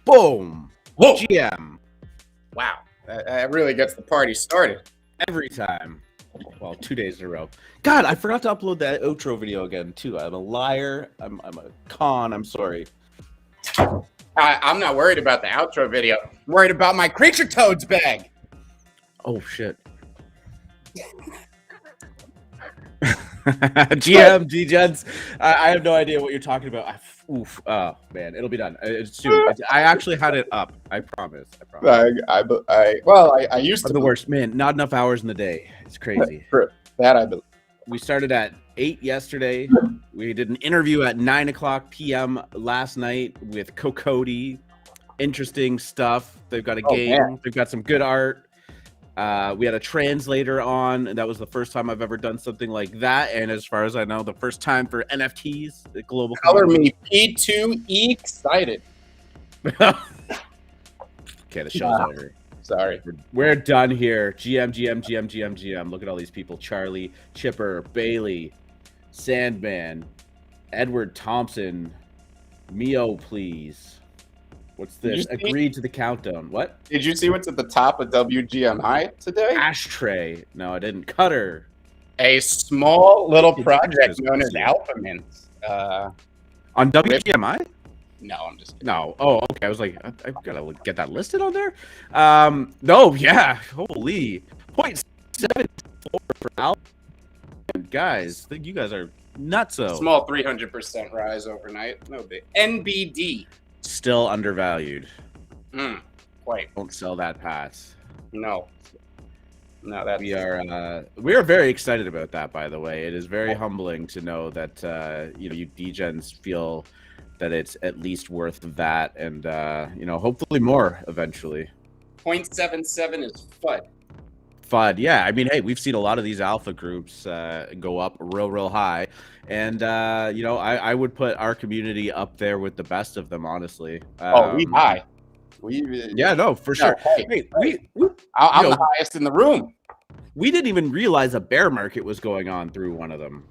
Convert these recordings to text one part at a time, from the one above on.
Boom. Whoa. GM. Wow. That really gets the party started. Every time. Well, 2 days in a row. God, I forgot to upload that outro video again, too. I'm a liar. I'm a con. I'm sorry. I'm not worried about the outro video. I'm worried about my Creature Toads bag. Oh, shit. GM, Degens. I have no idea what you're talking about. Oof. Oh, man. It'll be done. It's soon. I actually had it up. I promise. I used to. The worst. Man, not enough hours in the day. It's crazy. True. That I believe. We started at 8 yesterday. We did an interview at 9:00 p.m. last night with Cody. Interesting stuff. They've got a game. Man. They've got some good art. We had a translator on, and that was the first time I've ever done something like that. And as far as I know, the first time for NFTs, the global. Color me P2E excited. Okay, the show's over. Sorry. We're done here. GM. Look at all these people. Charlie, Chipper, Bailey, Sandman, Edward Thompson, Mio, please. What's this? Agreed to the countdown. What? Did you see what's at the top of WGMI today? Ashtray. No, I didn't. Cutter. A small little project known as Alpha Mints. On WGMI? No, I'm just kidding. No. Oh, okay. I was like, I've got to get that listed on there. No, yeah. Holy. 0.74 for Alpha. Guys, I think you guys are nutso. Small 300% rise overnight. No big. NBD. Still undervalued. Quite. Don't sell that pass. No, that's we are very excited about that. By the way, it is very humbling to know that you degens feel that it's at least worth that, and hopefully more eventually. 0.77 is FUD. FUD, yeah. I mean, hey, we've seen a lot of these alpha groups go up real high, and I would put our community up there with the best of them, honestly. We high. Yeah, no, for sure. Hey, I'm the highest in the room. We didn't even realize a bear market was going on through one of them.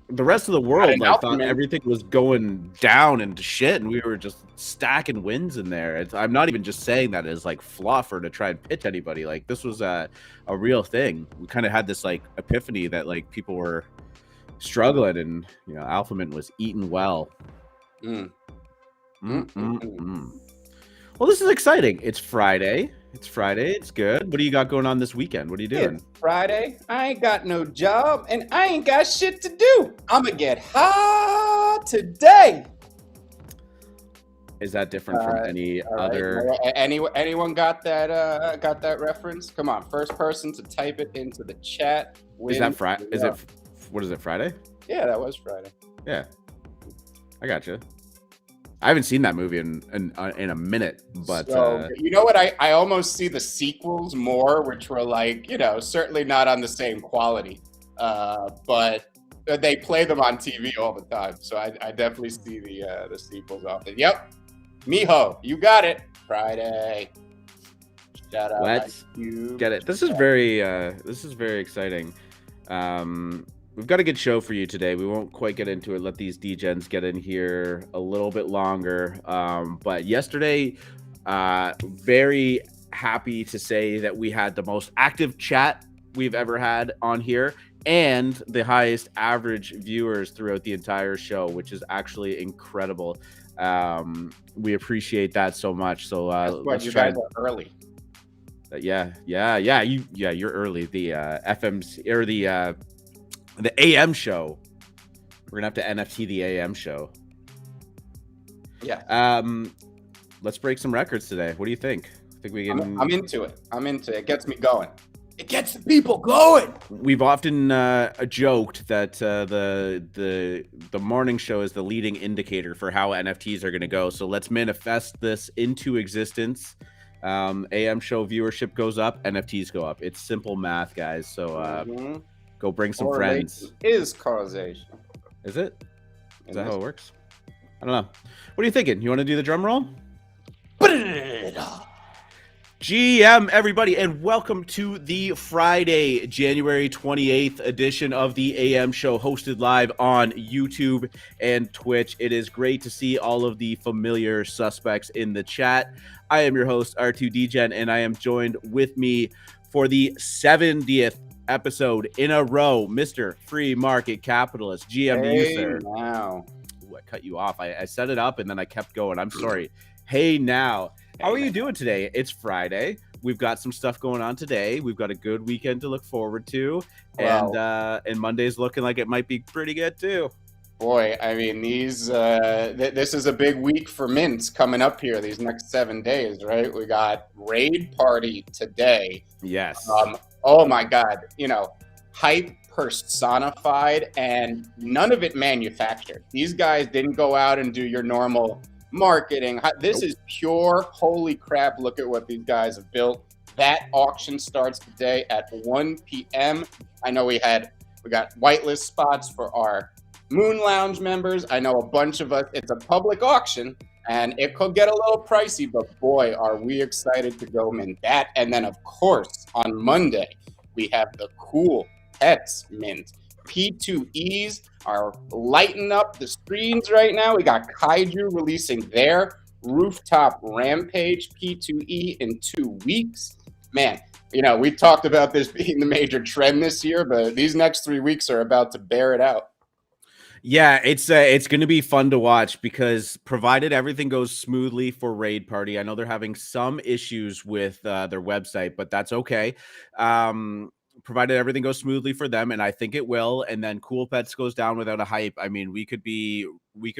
The rest of the world thought everything was going down into shit, and we were just stacking wins in there. I'm not even just saying that as like fluff or to try and pitch anybody. Like, this was a real thing. We kind of had this like epiphany that like people were struggling, and Alpha Mint was eating well. Well, this is exciting. It's Friday. It's good. What do you got going on this weekend? What are you doing? It's Friday. I ain't got no job, and I ain't got shit to do. I'm gonna get high today. Is that different from any other? Right. Anyone got that reference? Come on, first person to type it into the chat. Is that Friday? What is it? Friday? Yeah, that was Friday. Yeah, I got you. I haven't seen that movie in a minute, but you know what? I almost see the sequels more, which were like, certainly not on the same quality, but they play them on TV all the time. So I definitely see the sequels often. Yep, Miho, you got it. Friday. Shout out. Let's get it. This is very exciting. We've got a good show for you today. We won't quite get into it. Let these degens get in here a little bit longer. But yesterday, very happy to say that we had the most active chat we've ever had on here and the highest average viewers throughout the entire show, which is actually incredible. We appreciate that so much. So let's try. You guys are early. Yeah. You're early. The FMC or the AM show. We're gonna have to NFT the AM show. Yeah. Let's break some records today. What do you think? Think we can? I'm into it. It gets me going. It gets the people going. We've often joked that the morning show is the leading indicator for how NFTs are going to go. So let's manifest this into existence. AM show viewership goes up, NFTs go up. It's simple math, guys. So go bring some friends. Is causation. Is it? Is that how it works? I don't know. What are you thinking? You want to do the drum roll? GM, everybody, and welcome to the Friday, January 28th edition of the AM show, hosted live on YouTube and Twitch. It is great to see all of the familiar suspects in the chat. I am your host, R2Degen, and I am joined with me for the 70th episode in a row, Mr. Free Market Capitalist. GM to you, sir. Now. Ooh, I cut you off. I set it up and then I kept going. I'm sorry. Hey, now. How are you doing today? It's Friday. We've got some stuff going on today. We've got a good weekend to look forward to. And Monday's looking like it might be pretty good too. Boy, I mean, this is a big week for mints coming up here these next 7 days, right? We got Raid Party today. Yes. Oh my God, hype personified and none of it manufactured. These guys didn't go out and do your normal marketing. This is pure holy crap. Look at what these guys have built. That auction starts today at 1 p.m. I know we got whitelist spots for our Moon Lounge members. I know a bunch of us. It's a public auction and it could get a little pricey, but boy, are we excited to go mint that. And then of course on Monday we have the cool pets mint. P2Es are lighting up the screens right now. We got Kaiju releasing their Rooftop Rampage P2E in 2 weeks. Man, we talked about this being the major trend this year, but these next 3 weeks are about to bear it out. Yeah, it's going to be fun to watch because provided everything goes smoothly for Raid Party, I know they're having some issues with their website, but that's okay. Provided everything goes smoothly for them, and I think it will, and then Cool Pets goes down without a hype. I mean, we could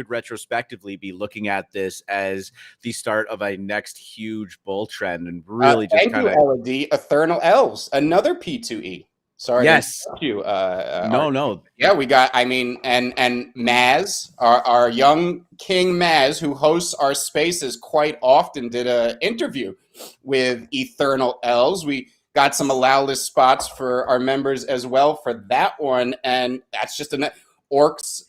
retrospectively be looking at this as the start of a next huge bull trend, and really just kind of LED Eternal Elves, another P2E. Sorry, yes, you. No. Yeah, we got. I mean, and Maz, our young King Maz, who hosts our spaces quite often, did an interview with Eternal Elves. We got some allow list spots for our members as well for that one. And that's just Orcs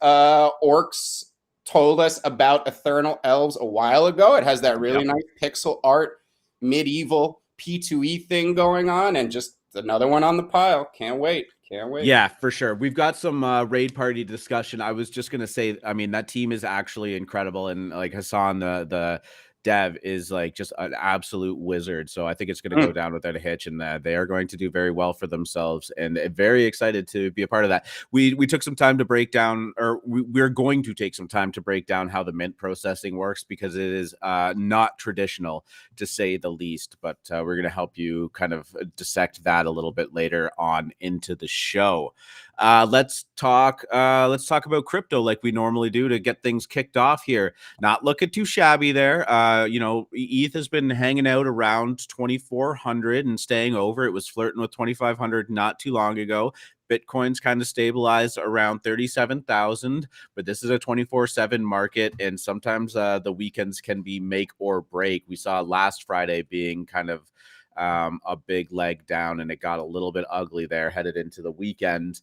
told us about Eternal Elves a while ago. It has that really nice pixel art, medieval P2E thing going on, and just another one on the pile. Can't wait. Yeah, for sure. We've got some Raid Party discussion. I was just going to say, I mean, that team is actually incredible. And like Hassan, the dev is like just an absolute wizard. So I think it's going to go down without a hitch, and they are going to do very well for themselves, and very excited to be a part of that. We took some time to break down, or we're going to take some time to break down how the mint processing works, because it is not traditional to say the least, but we're going to help you kind of dissect that a little bit later on into the show. Let's talk about crypto like we normally do to get things kicked off here. Not looking too shabby there. ETH has been hanging out around 2,400 and staying over. It was flirting with 2,500 not too long ago. Bitcoin's kind of stabilized around 37,000, but this is a 24/7 market, and sometimes the weekends can be make or break. We saw last Friday being kind of a big leg down, and it got a little bit ugly there headed into the weekend.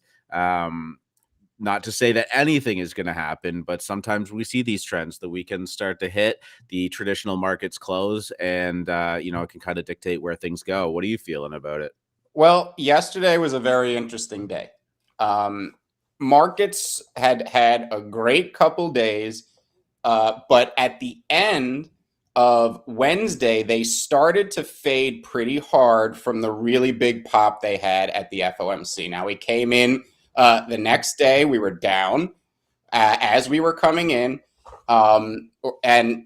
Not to say that anything is going to happen, but sometimes we see these trends. The weekends start to hit, the traditional markets close, and it can kind of dictate where things go. What are you feeling about it? Well, yesterday was a very interesting day. Markets had a great couple days, but at the end of Wednesday, they started to fade pretty hard from the really big pop they had at the FOMC. Now, we came in the next day, we were down as we were coming in, and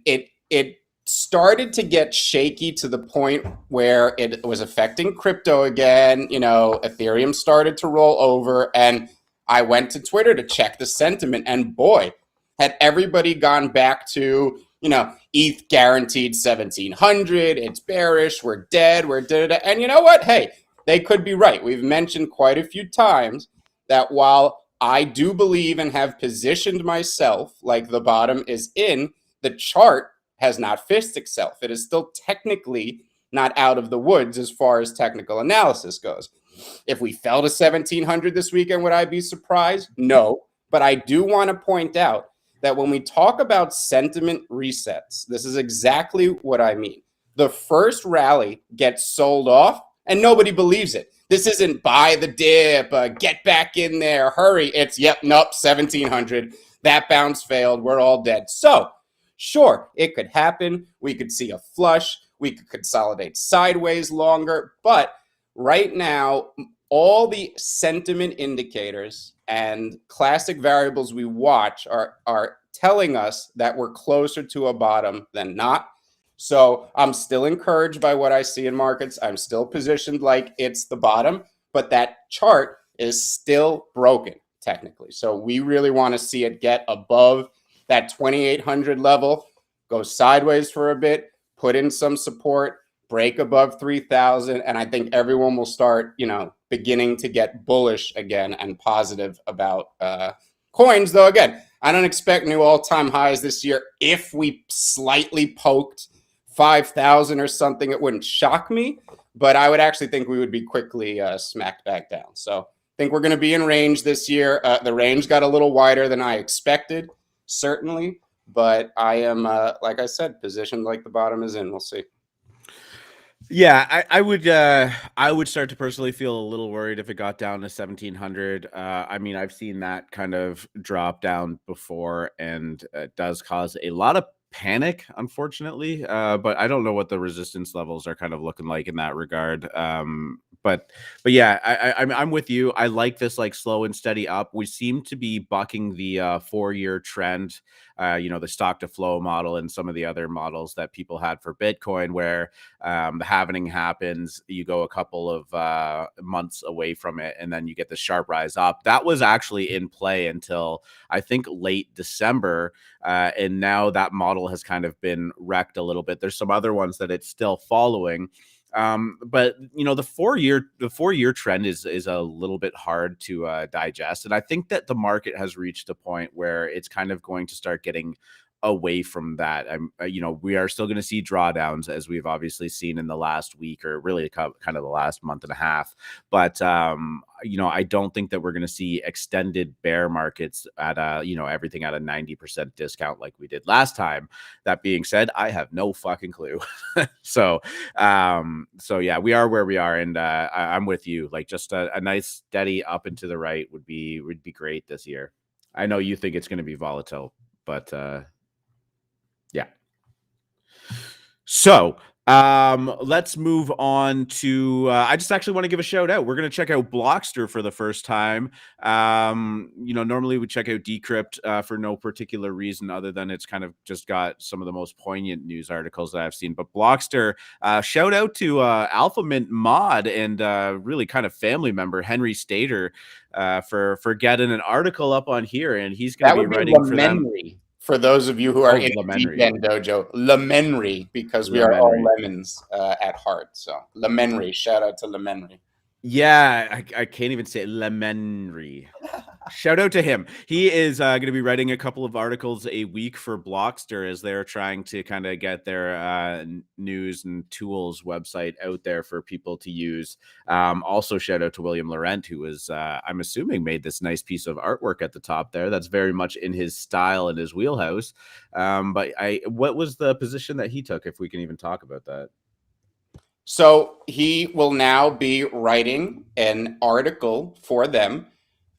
it started to get shaky to the point where it was affecting crypto again. Ethereum started to roll over, and I went to Twitter to check the sentiment, and boy, had everybody gone back to ETH guaranteed 1,700. It's bearish. We're dead. We're dead. And you know what? Hey, they could be right. We've mentioned quite a few times that while I do believe and have positioned myself like the bottom is in, the chart has not fixed itself. It is still technically not out of the woods as far as technical analysis goes. If we fell to 1,700 this weekend, would I be surprised? No. But I do want to point out that when we talk about sentiment resets, this is exactly what I mean. the first rally gets sold off and nobody believes it. This isn't buy the dip, get back in there, hurry. It's, yep, nope, 1700. That bounce failed. We're all dead. So, sure, it could happen. We could see a flush. We could consolidate sideways longer. But right now, all the sentiment indicators and classic variables we watch are telling us that we're closer to a bottom than not. So I'm still encouraged by what I see in markets. I'm still positioned like it's the bottom, but that chart is still broken technically. So we really want to see it get above that 2,800 level, go sideways for a bit, put in some support, break above 3,000, and I think everyone will start, beginning to get bullish again and positive about coins. Though again, I don't expect new all-time highs this year. If we slightly poked 5,000 or something, it wouldn't shock me, but I would actually think we would be quickly smacked back down. So I think we're going to be in range this year. The range got a little wider than I expected, certainly, but I am, like I said, positioned like the bottom is in. We'll see. Yeah, I would start to personally feel a little worried if it got down to 1,700. I mean, I've seen that kind of drop down before, and it does cause a lot of panic, unfortunately. But I don't know what the resistance levels are kind of looking like in that regard. But yeah, I'm with you. I like this like slow and steady up. We seem to be bucking the 4-year trend, the stock to flow model and some of the other models that people had for Bitcoin, where the halvening happens, you go a couple of months away from it, and then you get the sharp rise up. That was actually in play until I think late December, and now that model has kind of been wrecked a little bit. There's some other ones that it's still following. But the 4-year trend is a little bit hard to digest, and I think that the market has reached a point where it's kind of going to start getting away from that. We are still going to see drawdowns, as we've obviously seen in the last week, or really kind of the last month and a half. But I don't think that we're going to see extended bear markets at everything at a 90% discount like we did last time. That being said, I have no fucking clue. So yeah, we are where we are, and I'm with you. Like, just a nice steady up and to the right would be great this year. I know you think it's going to be volatile, but yeah. So let's move on to I just actually want to give a shout out. We're going to check out Blockster for the first time. Normally we check out Decrypt for no particular reason other than it's kind of just got some of the most poignant news articles that I've seen. But Blockster, shout out to Alpha Mint mod and really kind of family member Henry Stater for getting an article up on here, and he's going to be writing for them. For those of you who are in the Degen Dojo, Lemenry, because we are all lemons at heart. So Lemenry, shout out to Lemenry. Yeah, I can't even say it. Lemenry. Shout out to him. He is going to be writing a couple of articles a week for Blockster as they're trying to kind of get their news and tools website out there for people to use. Also, shout out to William Laurent, who was, I'm assuming, made this nice piece of artwork at the top there. That's very much in his style and his wheelhouse. But what was the position that he took, if we can even talk about that? So he will now be writing an article for them.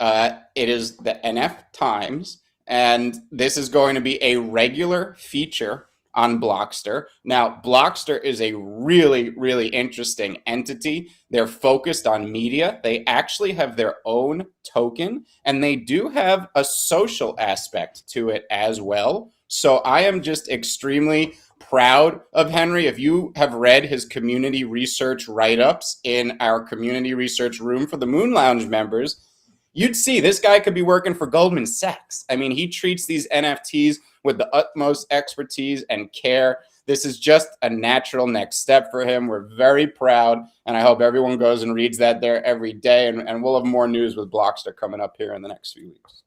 It is the NF Times, and this is going to be a regular feature on Blockster. Now, Blockster is a really, really interesting entity. They're focused on media. They actually have their own token, and they do have a social aspect to it as well. So I am just extremely proud of Henry. If you have read his community research write-ups in our community research room for the Moon Lounge members, you'd see this guy could be working for Goldman Sachs. I mean, he treats these NFTs with the utmost expertise and care. This is just a natural next step for him. We're very proud, and I hope everyone goes and reads that there every day, and we'll have more news with Blockster coming up here in the next few weeks.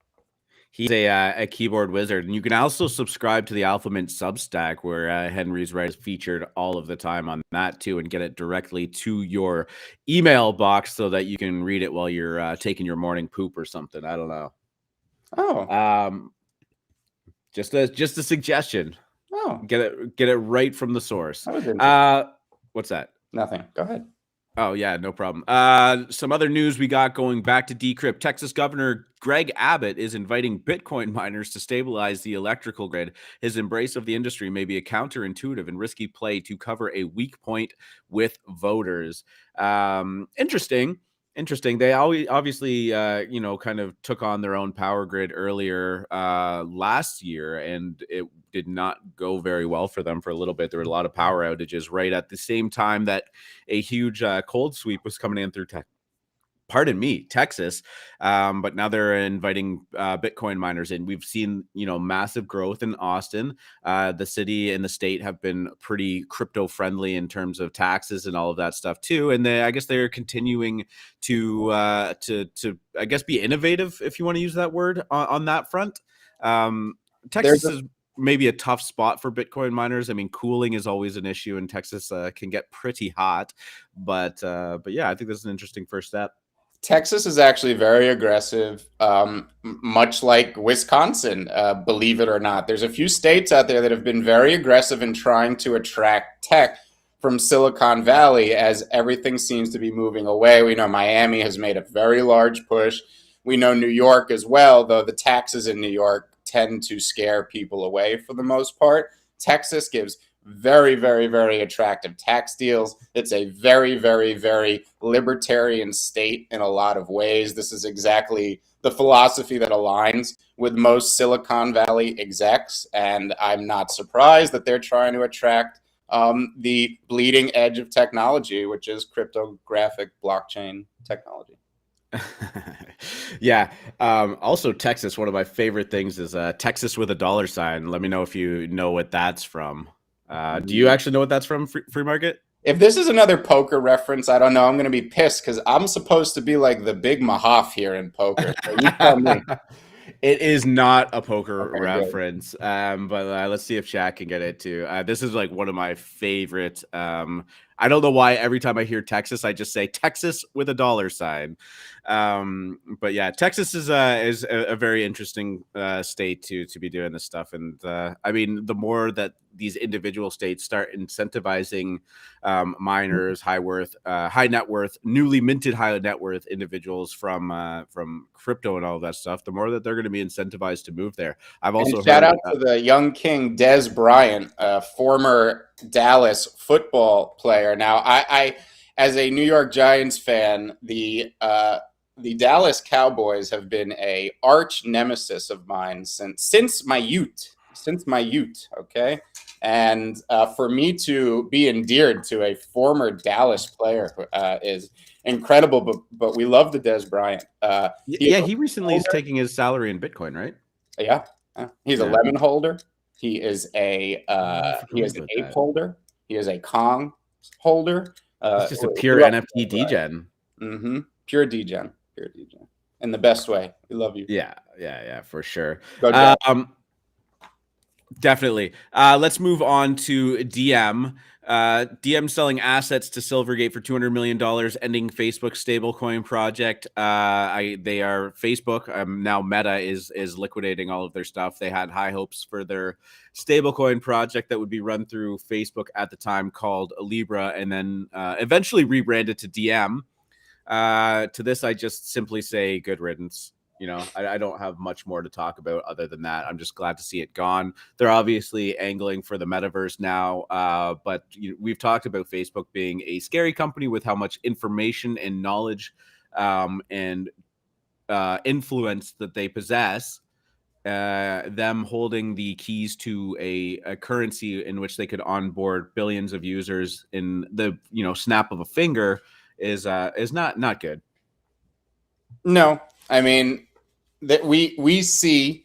He's a keyboard wizard, and you can also subscribe to the Alpha Mint Substack, where Henry's writes featured all of the time on that too, and get it directly to your email box so that you can read it while you're taking your morning poop or something. I don't know. Oh, just a suggestion. Oh, Get it right from the source. that was interesting. What's that? Nothing. Go ahead. Oh, yeah, no problem. Some other news we got going back to Decrypt. Texas Governor Greg Abbott is inviting Bitcoin miners to stabilize the electrical grid. His embrace of the industry may be a counterintuitive and risky play to cover a weak point with voters. Interesting. Interesting. They always obviously, kind of took on their own power grid earlier last year, and it did not go very well for them for a little bit. There were a lot of power outages right at the same time that a huge cold sweep was coming in through Texas. But now they're inviting Bitcoin miners in. We've seen, massive growth in Austin. The city and the state have been pretty crypto friendly in terms of taxes and all of that stuff too. And I guess they're continuing to I guess be innovative, if you want to use that word, on that front. Texas is maybe a tough spot for Bitcoin miners. I mean, cooling is always an issue, and Texas can get pretty hot. But yeah, I think this is an interesting first step. Texas is actually very aggressive, much like Wisconsin, believe it or not. There's a few states out there that have been very aggressive in trying to attract tech from Silicon Valley as everything seems to be moving away. We know Miami has made a very large push. We know New York as well, though the taxes in New York tend to scare people away for the most part. Texas gives very, very, very attractive tax deals. It's a very, very, very libertarian state in a lot of ways. This is exactly the philosophy that aligns with most Silicon Valley execs, and I'm not surprised that they're trying to attract the bleeding edge of technology, which is cryptographic blockchain technology. Yeah. Also, Texas, one of my favorite things is Texas with a dollar sign. Let me know if you know what that's from. Do you actually know what that's from, Free Market? If this is another poker reference, I don't know. I'm going to be pissed because I'm supposed to be like the big Mahaff here in poker. So you tell me. It is not a poker Okay, reference, but let's see if Shaq can get it too. This is like one of my favorite. I don't know why every time I hear Texas, I just say Texas with a dollar sign. But yeah, Texas is a very interesting state to be doing this stuff. And I mean, the more that these individual states start incentivizing miners, high net worth, newly minted high net worth individuals from crypto and all of that stuff, the more that they're going to be incentivized to move there. I've also heard, shout out to the young king Dez Bryant, former Dallas football player. Now, I as a New York Giants fan, the Dallas Cowboys have been a arch nemesis of mine since my youth. Okay, and for me to be endeared to a former Dallas player is incredible. But we love the Dez Bryant. He recently is taking his salary in Bitcoin, right? Yeah, he's a lemon holder. He is an ape holder. He is a Kong holder. It's just a pure NFT degen. Mm-hmm. Pure degen. In the best way. We love you. Yeah, for sure. Go Definitely. Let's move on to DM. DM selling assets to Silvergate for $200 million, ending Facebook's stablecoin project. They are Facebook. Now Meta is liquidating all of their stuff. They had high hopes for their stablecoin project that would be run through Facebook at the time, called Libra, and then eventually rebranded to DM. To this, I just simply say good riddance. I don't have much more to talk about other than that. I'm just glad to see it gone. They're obviously angling for the metaverse now, but we've talked about Facebook being a scary company with how much information and knowledge and influence that they possess. Them holding the keys to a currency in which they could onboard billions of users in the snap of a finger is not good. No, I mean, that we see,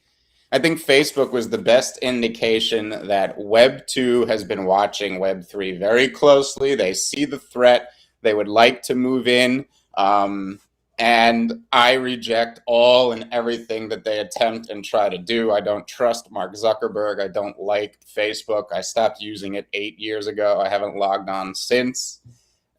I think Facebook was the best indication that Web 2 has been watching Web 3 very closely. They see the threat. They would like to move in. And I reject all and everything that they attempt and try to do. I don't trust Mark Zuckerberg. I don't like Facebook. I stopped using it 8 years ago. I haven't logged on since.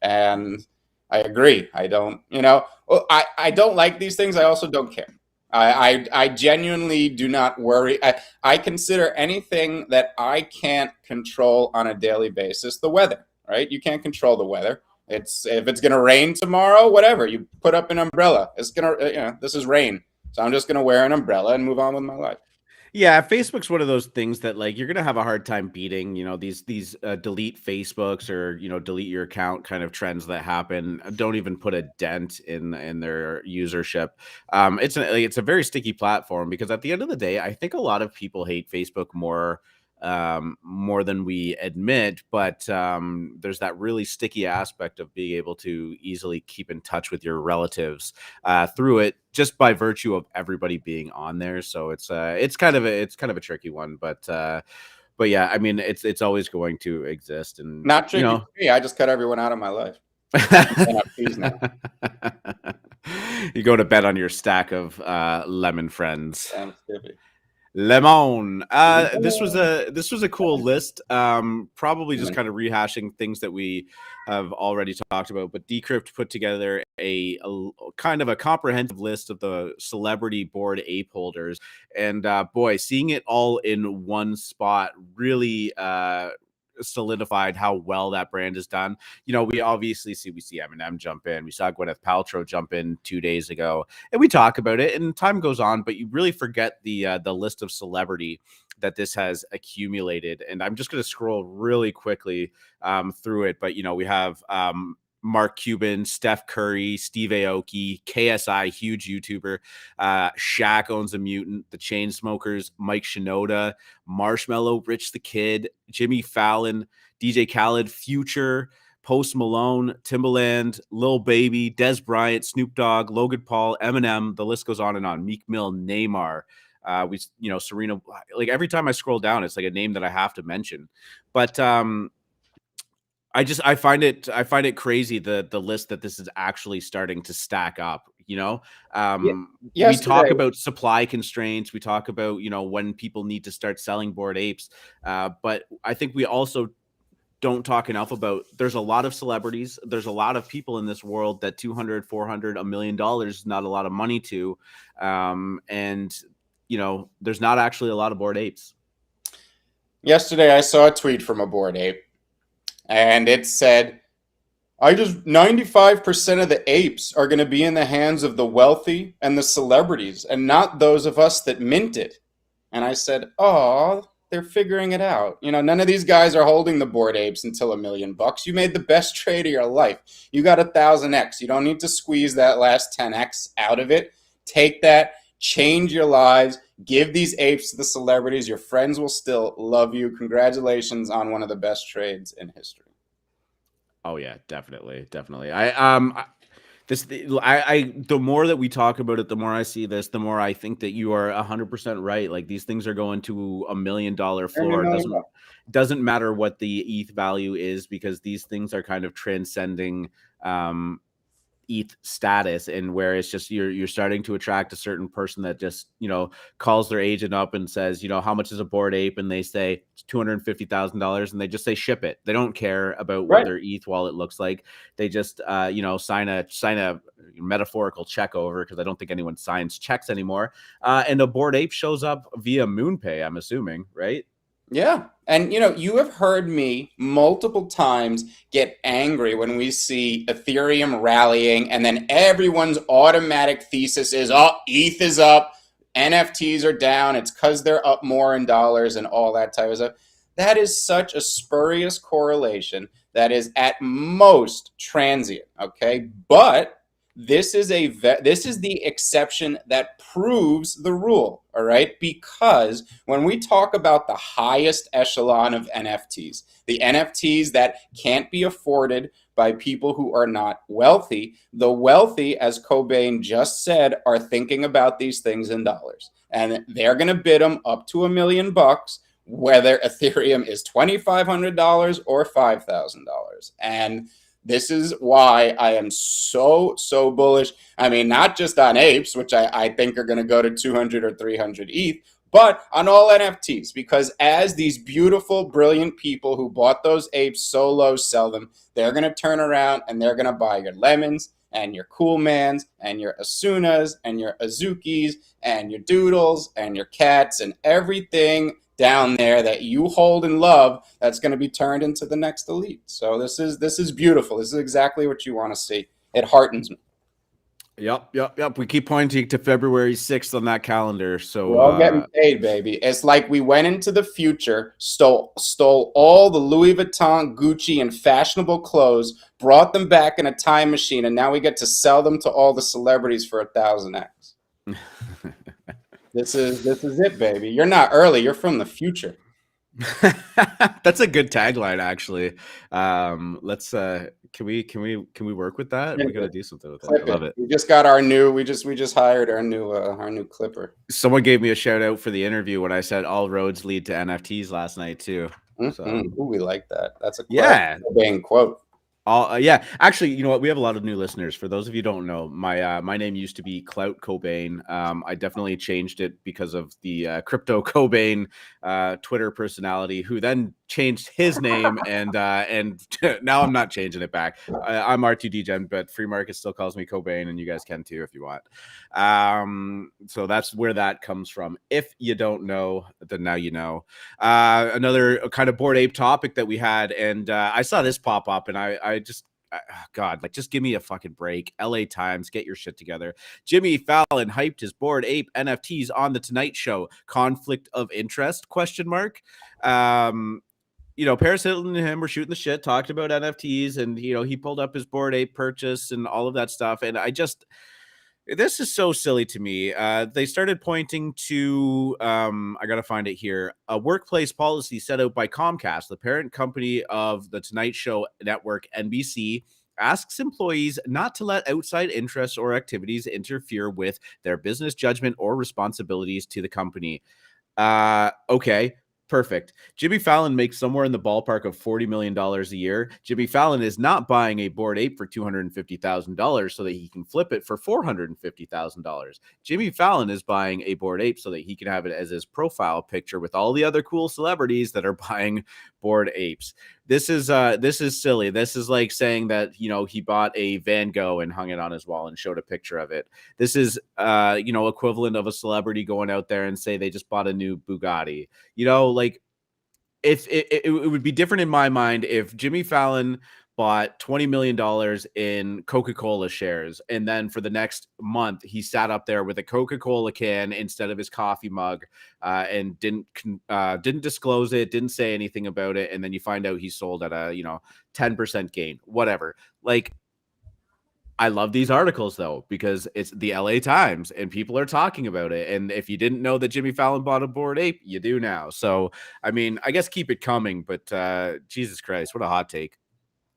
And I agree. I don't, I don't like these things. I also don't care. I genuinely do not worry. I consider anything that I can't control on a daily basis the weather, right? You can't control the weather. It's if it's gonna rain tomorrow, whatever. You put up an umbrella. It's gonna, this is rain, so I'm just gonna wear an umbrella and move on with my life. Yeah, Facebook's one of those things that like you're gonna have a hard time beating. You know, these delete Facebooks or delete your account kind of trends that happen. Don't even put a dent in their usership. It's a very sticky platform because at the end of the day, I think a lot of people hate Facebook more than we admit, but there's that really sticky aspect of being able to easily keep in touch with your relatives through it just by virtue of everybody being on there. So it's kind of a tricky one, but yeah, I mean it's always going to exist, and Not tricky for me. I just cut everyone out of my life. NFTs now. You go to bed on your stack of lemon friends. Damn Skippy. Lemon. This was a cool list. Probably just kind of rehashing things that we have already talked about. But Decrypt put together a kind of a comprehensive list of the celebrity Bored Ape holders, and boy, seeing it all in one spot really solidified how well that brand is done. We obviously see Eminem jump in. We saw Gwyneth Paltrow jump in 2 days ago, and we talk about it. And time goes on, but you really forget the list of celebrity that this has accumulated. And I'm just going to scroll really quickly through it. But we have Mark Cuban, Steph Curry, Steve Aoki, KSI, huge YouTuber. Shaq owns a mutant. The Chainsmokers, Mike Shinoda, Marshmello, Rich the Kid, Jimmy Fallon, DJ Khaled, Future, Post Malone, Timbaland, Lil Baby, Des Bryant, Snoop Dogg, Logan Paul, Eminem. The list goes on and on. Meek Mill, Neymar. Serena. Like every time I scroll down, it's like a name that I have to mention. But I find it crazy the list that this is actually starting to stack up. Yeah. We talk Yesterday, about supply constraints. We talk about when people need to start selling Bored Apes. But I think we also don't talk enough about there's a lot of celebrities. There's a lot of people in this world that 200, 400, $1 million is not a lot of money to. And there's not actually a lot of Bored Apes. yesterday I saw a tweet from a Bored Ape, and it said, I just 95% of the apes are going to be in the hands of the wealthy and the celebrities and not those of us that mint it. And I said, oh, they're figuring it out. None of these guys are holding the Bored Apes until $1,000,000. You made the best trade of your life. You got 1,000x. You don't need to squeeze that last 10x out of it. Take that, change your lives, give these apes to the celebrities. Your friends will still love you. Congratulations on one of the best trades in history. Oh yeah, definitely. The more that we talk about it, the more I see this, the more I think that you are 100% right. Like these things are going to $1 million Earn your floor. It million doesn't bucks. doesn't matter what the ETH value is because these things are kind of transcending ETH status, and where it's just you're starting to attract a certain person that just calls their agent up and says, how much is a Bored Ape, and they say it's $250,000, and they just say ship it. They don't care about what Right. their ETH wallet looks like. They just sign a metaphorical check over, because I don't think anyone signs checks anymore. And a Bored Ape shows up via MoonPay, I'm assuming, right? Yeah. And you have heard me multiple times get angry when we see Ethereum rallying and then everyone's automatic thesis is, oh, ETH is up, NFTs are down, it's because they're up more in dollars and all that type of stuff. That is such a spurious correlation that is at most transient, okay? But this is the exception that proves the rule, all right? Because when we talk about the highest echelon of NFTs, the NFTs that can't be afforded by people who are not wealthy, the wealthy, as Cobain just said, are thinking about these things in dollars. And they're going to bid them up to $1,000,000, whether Ethereum is $2,500 or $5,000. And this is why I am so bullish. I mean, not just on apes, which I think are going to go to 200 or 300 ETH, but on all NFTs, because as these beautiful, brilliant people who bought those apes so low sell them, they're going to turn around and they're going to buy your lemons, and your Cool Mans and your Asunas and your Azukis and your Doodles and your cats and everything down there that you hold and love that's going to be turned into the next elite. So this is beautiful. This is exactly what you want to see. It heartens me. Yep. We keep pointing to February 6th on that calendar. So We're all getting paid, baby. It's like we went into the future, stole all the Louis Vuitton, Gucci, and fashionable clothes, brought them back in a time machine, and now we get to sell them to all the celebrities for 1,000x. This is it, baby. You're not early. You're from the future. That's a good tagline, actually. Let's can we work with that? We gotta do something with it. I love it. We just got our new. We just hired our new clipper. Someone gave me a shout out for the interview when I said all roads lead to NFTs last night too. So Ooh, we like that. That's a quote. Yeah, actually, you know what? We have a lot of new listeners. For those of you who don't know, my name used to be Clout Cobain. I definitely changed it because of the Crypto Cobain Twitter personality, who then changed his name, and now I'm not changing it back. I'm R2Dgen, but Free Market still calls me Cobain, and you guys can too if you want. So that's where that comes from. If you don't know, then now you know. Another kind of Bored Ape topic that we had, and I saw this pop up, and I just God, like, just give me a fucking break. LA Times, get your shit together. Jimmy Fallon hyped his Bored Ape NFTs on the Tonight Show. Conflict of interest? Question mark. You know, Paris Hilton and him were shooting the shit, talked about NFTs, and you know, he pulled up his Bored Ape purchase and all of that stuff. And this is so silly to me. They started pointing to, I got to find it here, a workplace policy set out by Comcast, the parent company of the Tonight Show network, NBC, asks employees not to let outside interests or activities interfere with their business judgment or responsibilities to the company. Okay. Perfect. Jimmy Fallon makes somewhere in the ballpark of $40 million a year. Jimmy Fallon is not buying a Bored Ape for $250,000 so that he can flip it for $450,000. Jimmy Fallon is buying a Bored Ape so that he can have it as his profile picture with all the other cool celebrities that are buying Bored Apes. This is silly. This is like saying that, you know, he bought a Van Gogh and hung it on his wall and showed a picture of it. This is, you know, equivalent of a celebrity going out there and say they just bought a new Bugatti. You know, like, if it would be different in my mind if Jimmy Fallon bought $20 million in Coca-Cola shares, and then for the next month he sat up there with a Coca-Cola can instead of his coffee mug, and didn't disclose it, didn't say anything about it, and then you find out he sold at a 10% gain, whatever. Like, I love these articles though, because it's the LA Times and people are talking about it. And if you didn't know that Jimmy Fallon bought a Bored Ape, you do now. So, I mean, I guess keep it coming, but Jesus Christ, what a hot take.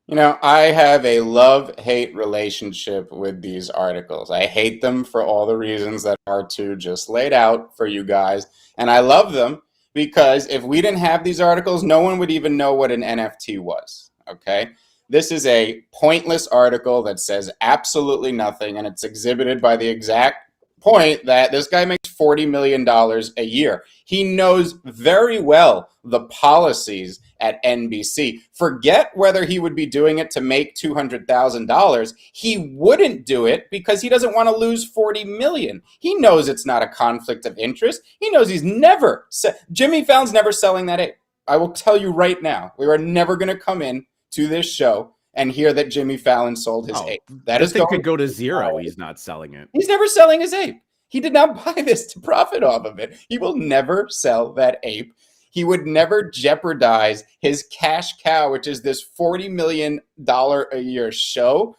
You know, I have a love-hate relationship with these articles. I hate them for all the reasons that R2 just laid out for you guys. And I love them because if we didn't have these articles, no one would even know what an NFT was. Okay? This is a pointless article that says absolutely nothing, and it's exhibited by the exact point that this guy makes $40 million a year. He knows very well the policies at NBC. Forget whether he would be doing it to make $200,000. He wouldn't do it because he doesn't want to lose $40 million. He knows it's not a conflict of interest. He knows he's never, Jimmy Fallon's never selling that ape. I will tell you right now, we are never going to come in to this show and hear that Jimmy Fallon sold his ape. That is going could go to zero. He's not selling it. He's never selling his ape. He did not buy this to profit off of it. He will never sell that ape. He would never jeopardize his cash cow, which is this $40 million a year show.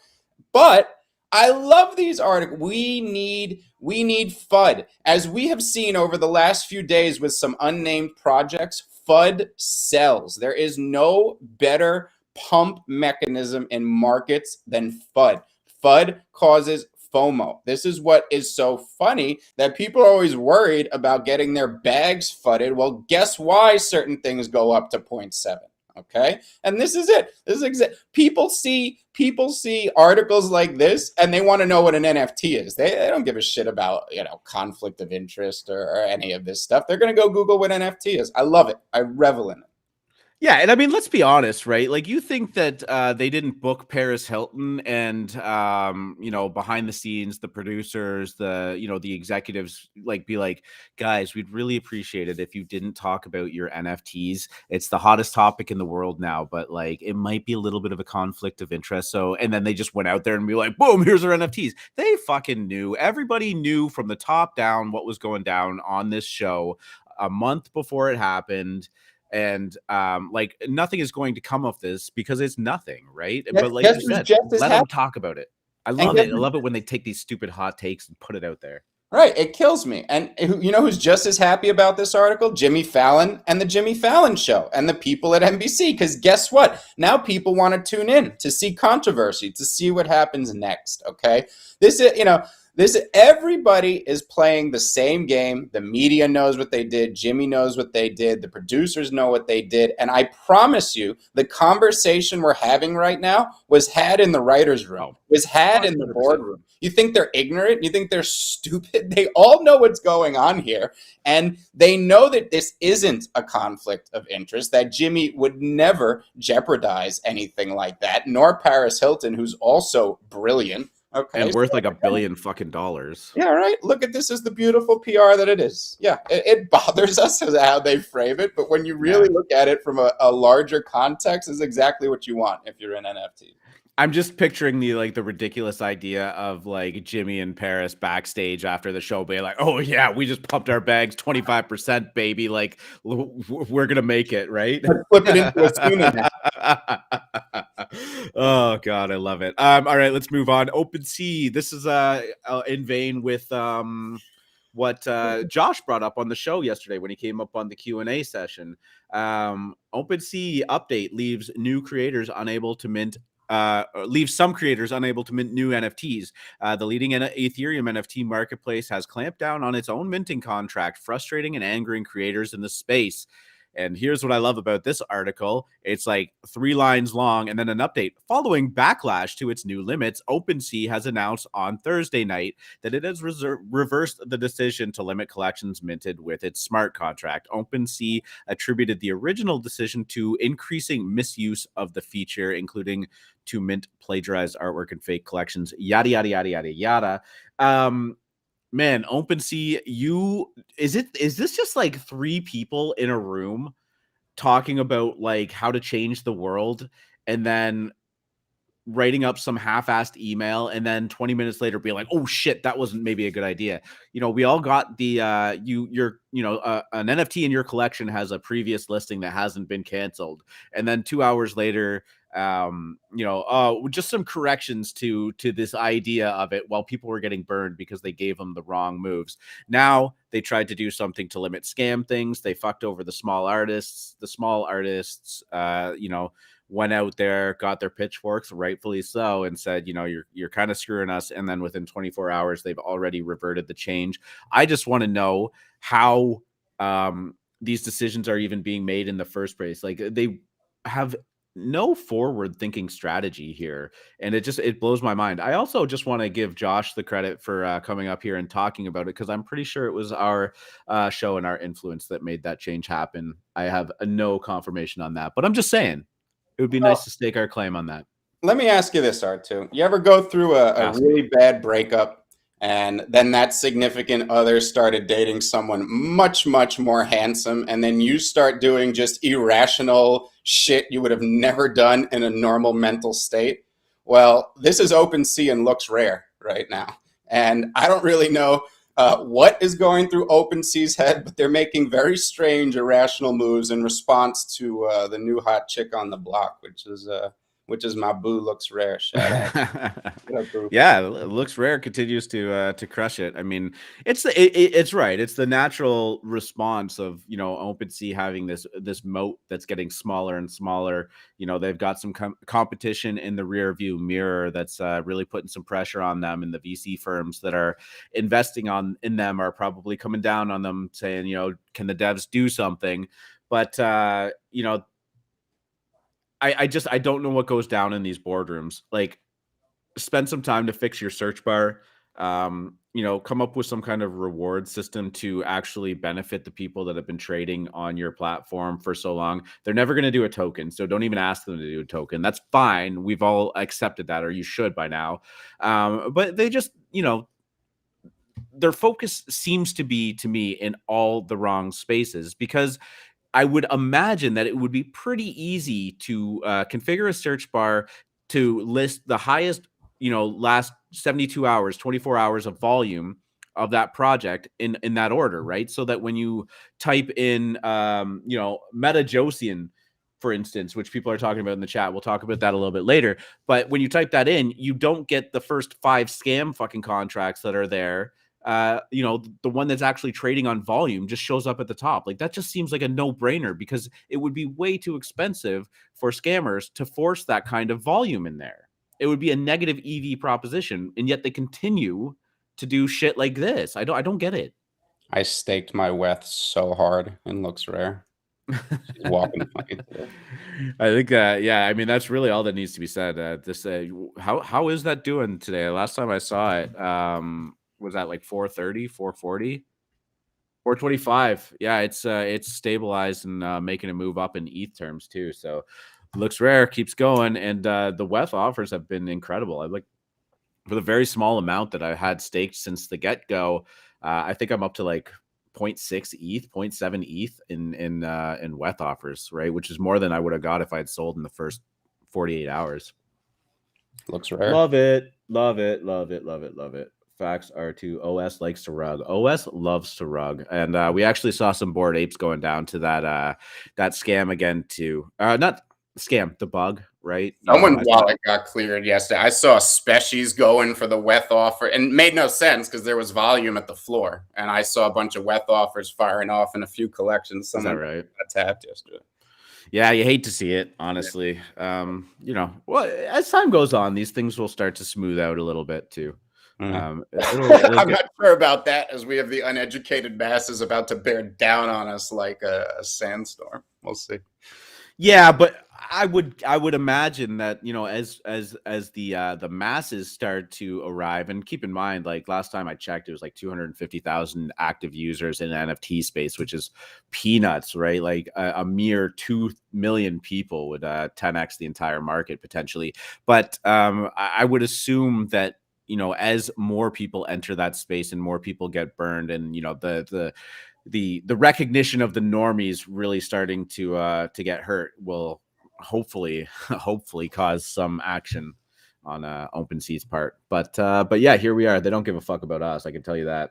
But I love these articles. We need FUD. As we have seen over the last few days with some unnamed projects, FUD sells. There is no better pump mechanism in markets than FUD. FUD causes FOMO. This is what is so funny, that people are always worried about getting their bags FUDded. Well, guess why certain things go up to 0.7? Okay, and this is it. This is people see articles like this, and they want to know what an NFT is. They don't give a shit about conflict of interest or any of this stuff. They're gonna go Google what NFT is. I love it. I revel in it. Yeah, and I mean, let's be honest, right? Like, you think that they didn't book Paris Hilton and behind the scenes, the producers, the executives, like, be like, guys, we'd really appreciate it if you didn't talk about your NFTs. It's the hottest topic in the world now, but like, it might be a little bit of a conflict of interest. So, and then they just went out there and be like, boom, here's our NFTs. They fucking knew. Everybody knew from the top down what was going down on this show a month before it happened. And like, nothing is going to come of this because it's nothing, right? But like Guess you who's said, just as let them happy? talk about it. I And love guess it. I love it when they take these stupid hot takes and put it out there. Right, it kills me. And you know who's just as happy about this article? Jimmy Fallon and the Jimmy Fallon show and the people at NBC. Because guess what? Now people want to tune in to see controversy, to see what happens next. Okay, this is this everybody is playing the same game. The media knows what they did. Jimmy knows what they did. The producers know what they did. And I promise you, the conversation we're having right now was had in the writers' room, Oh, was had in the 100%. boardroom. You think they're ignorant? You think they're stupid? They all know what's going on here. And they know that this isn't a conflict of interest, that Jimmy would never jeopardize anything like that, nor Paris Hilton, who's also brilliant. Okay. And worth like $1 billion fucking dollars. Yeah, right. Look at this as the beautiful PR that it is. Yeah, it bothers us as how they frame it, but when you really look at it from a larger context, is exactly what you want if you're in NFT. I'm just picturing the ridiculous idea of like Jimmy and Paris backstage after the show being like, "Oh yeah, we just pumped our bags 25%, baby. Like, we're gonna make it, right?" Let's flip it into a Suna now. Oh god, I love it. All right, let's move on. Opensea. This is in vein with what Josh brought up on the show yesterday when he came up on the Q&A session. Opensea update leaves new creators unable to mint leaves some creators unable to mint new NFTs. The leading Ethereum NFT marketplace has clamped down on its own minting contract, frustrating and angering creators in the space. And here's what I love about this article. It's like 3 lines long and then an update. Following backlash to its new limits, OpenSea has announced on Thursday night that it has reversed the decision to limit collections minted with its smart contract. OpenSea attributed the original decision to increasing misuse of the feature, including to mint plagiarized artwork and fake collections, yada, yada, yada, yada, yada. Man, OpenSea, is this just like 3 people in a room talking about like how to change the world and then writing up some half-assed email and then 20 minutes later being like, oh shit, that wasn't maybe a good idea. We all got the an NFT in your collection has a previous listing that hasn't been canceled, and then 2 hours later, just some corrections to this idea of it while people were getting burned because they gave them the wrong moves. Now they tried to do something to limit scam things. They fucked over the small artists. The small artists went out there, got their pitchforks, rightfully so, and said, you're kind of screwing us. And then within 24 hours, they've already reverted the change. I just want to know how these decisions are even being made in the first place. Like, they have no forward thinking strategy here, and it blows my mind. I also just want to give Josh the credit for coming up here and talking about it, because I'm pretty sure it was our show and our influence that made that change happen. I have no confirmation on that, but I'm just saying it would be nice to stake our claim on that. Let me ask you this, R2. You ever go through a really bad breakup, and then that significant other started dating someone much, much more handsome, and then you start doing just irrational shit you would have never done in a normal mental state? Well, this is OpenSea and looks rare right now. And I don't really know what is going through OpenSea's head, but they're making very strange, irrational moves in response to the new hot chick on the block, which is my boo looks rare. Shout out. Yeah, looks rare continues to crush it. I mean, it's right. It's the natural response of OpenSea having this moat that's getting smaller and smaller. They've got some competition in the rear view mirror that's really putting some pressure on them, and the VC firms that are investing in them are probably coming down on them, saying, can the devs do something? But I don't know what goes down in these boardrooms. Like, spend some time to fix your search bar. come up with some kind of reward system to actually benefit the people that have been trading on your platform for so long. They're never going to do a token, so don't even ask them to do a token. That's fine. We've all accepted that, or you should by now. But they just, their focus seems to be, to me, in all the wrong spaces, because I would imagine that it would be pretty easy to configure a search bar to list the highest, last 72 hours, 24 hours of volume of that project in that order, right? So that when you type in, Meta Josian, for instance, which people are talking about in the chat, we'll talk about that a little bit later. But when you type that in, you don't get the first 5 scam fucking contracts that are there. The one that's actually trading on volume just shows up at the top. Like, that just seems like a no-brainer, because it would be way too expensive for scammers to force that kind of volume in there. It would be a negative EV proposition, and yet they continue to do shit like this. I don't get it. I staked my Weth so hard in Looks Rare. She's walking funny today. I think yeah, I mean, that's really all that needs to be said. How is that doing today? Last time I saw it, was that like 430, 440? 425. Yeah, it's stabilized and making a move up in ETH terms too. So Looks Rare keeps going, and the WEF offers have been incredible. I like, for the very small amount that I had staked since the get-go, I think I'm up to like 0.6 ETH, 0.7 ETH in WEF offers, right? Which is more than I would have got if I had sold in the first 48 hours. Looks Rare. Love it. Love it. Love it. Love it. Love it. Facts are too. OS likes to rug. OS loves to rug, and we actually saw some Bored Apes going down to that scam again too. Not scam, the bug, right? Someone's wallet got cleared yesterday. I saw species going for the Weth offer, and it made no sense because there was volume at the floor, and I saw a bunch of Weth offers firing off in a few collections. Someone right? got tapped yesterday. Yeah, you hate to see it, honestly. Yeah. Well, as time goes on, these things will start to smooth out a little bit too. I'm not sure about that, as we have the uneducated masses about to bear down on us like a sandstorm. We'll see. Yeah, but I would imagine that, as the masses start to arrive, and keep in mind, like last time I checked, it was like 250,000 active users in the NFT space, which is peanuts, right? Like a mere 2 million people would 10x the entire market potentially. But I would assume that, as more people enter that space and more people get burned, and the recognition of the normies really starting to get hurt will hopefully cause some action on Opensea's part. But yeah, here we are. They don't give a fuck about us, I can tell you that.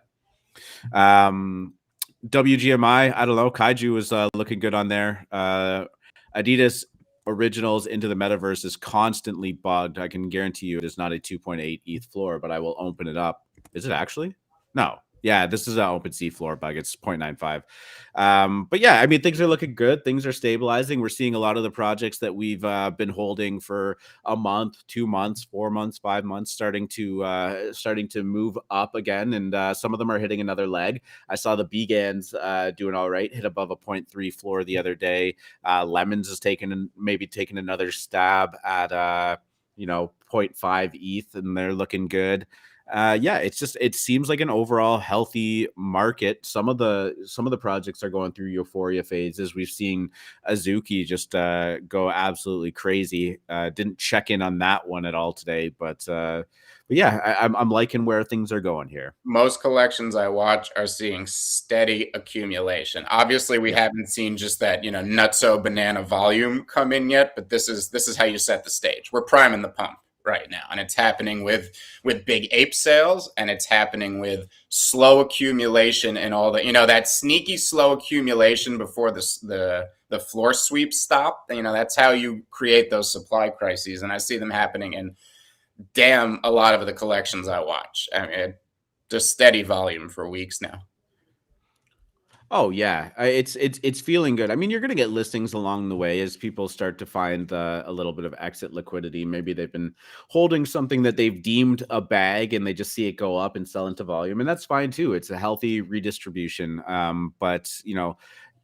WGMI, I don't know. Kaiju is looking good on there. Adidas Originals into the metaverse is constantly bugged. I can guarantee you it is not a 2.8 ETH floor, but I will open it up. Is it actually? No. Yeah, this is an OpenSea floor bug. It's 0.95. But yeah, I mean, things are looking good. Things are stabilizing. We're seeing a lot of the projects that we've been holding for a month, 2 months, 4 months, 5 months, starting to move up again, and some of them are hitting another leg. I saw the degens doing all right, hit above a 0.3 floor the other day. Lemons is maybe taking another stab at 0.5 ETH, and they're looking good. Yeah, it seems like an overall healthy market. Some of the projects are going through euphoria phases. We've seen Azuki just go absolutely crazy. Didn't check in on that one at all today, but yeah, I'm liking where things are going here. Most collections I watch are seeing steady accumulation. Obviously, we haven't seen just that nutso banana volume come in yet, but this is how you set the stage. We're priming the pump right now, and it's happening with big ape sales, and it's happening with slow accumulation and all the that sneaky slow accumulation before the floor sweeps stop. That's how you create those supply crises, and I see them happening in a lot of the collections I watch. I mean, just steady volume for weeks now. Oh yeah, it's feeling good. I mean, you're going to get listings along the way as people start to find a little bit of exit liquidity. Maybe they've been holding something that they've deemed a bag, and they just see it go up and sell into volume, and that's fine too. It's a healthy redistribution. But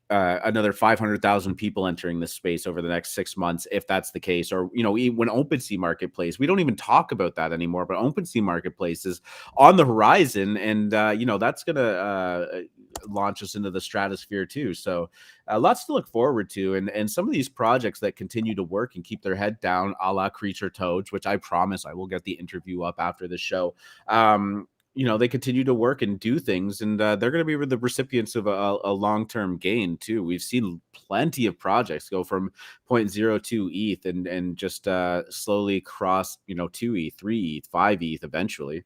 another 500,000 people entering this space over the next 6 months, if that's the case. Or, when Opensea Marketplace, we don't even talk about that anymore, but Opensea Marketplace is on the horizon, and that's going to launch us into the stratosphere too. So lots to look forward to, and some of these projects that continue to work and keep their head down, a la Creature Toads, which I promise I will get the interview up after the show. They continue to work and do things, and they're going to be the recipients of a long-term gain too. We've seen plenty of projects go from 0.02 ETH and just slowly cross, 2 ETH, 3 ETH, 5 ETH eventually.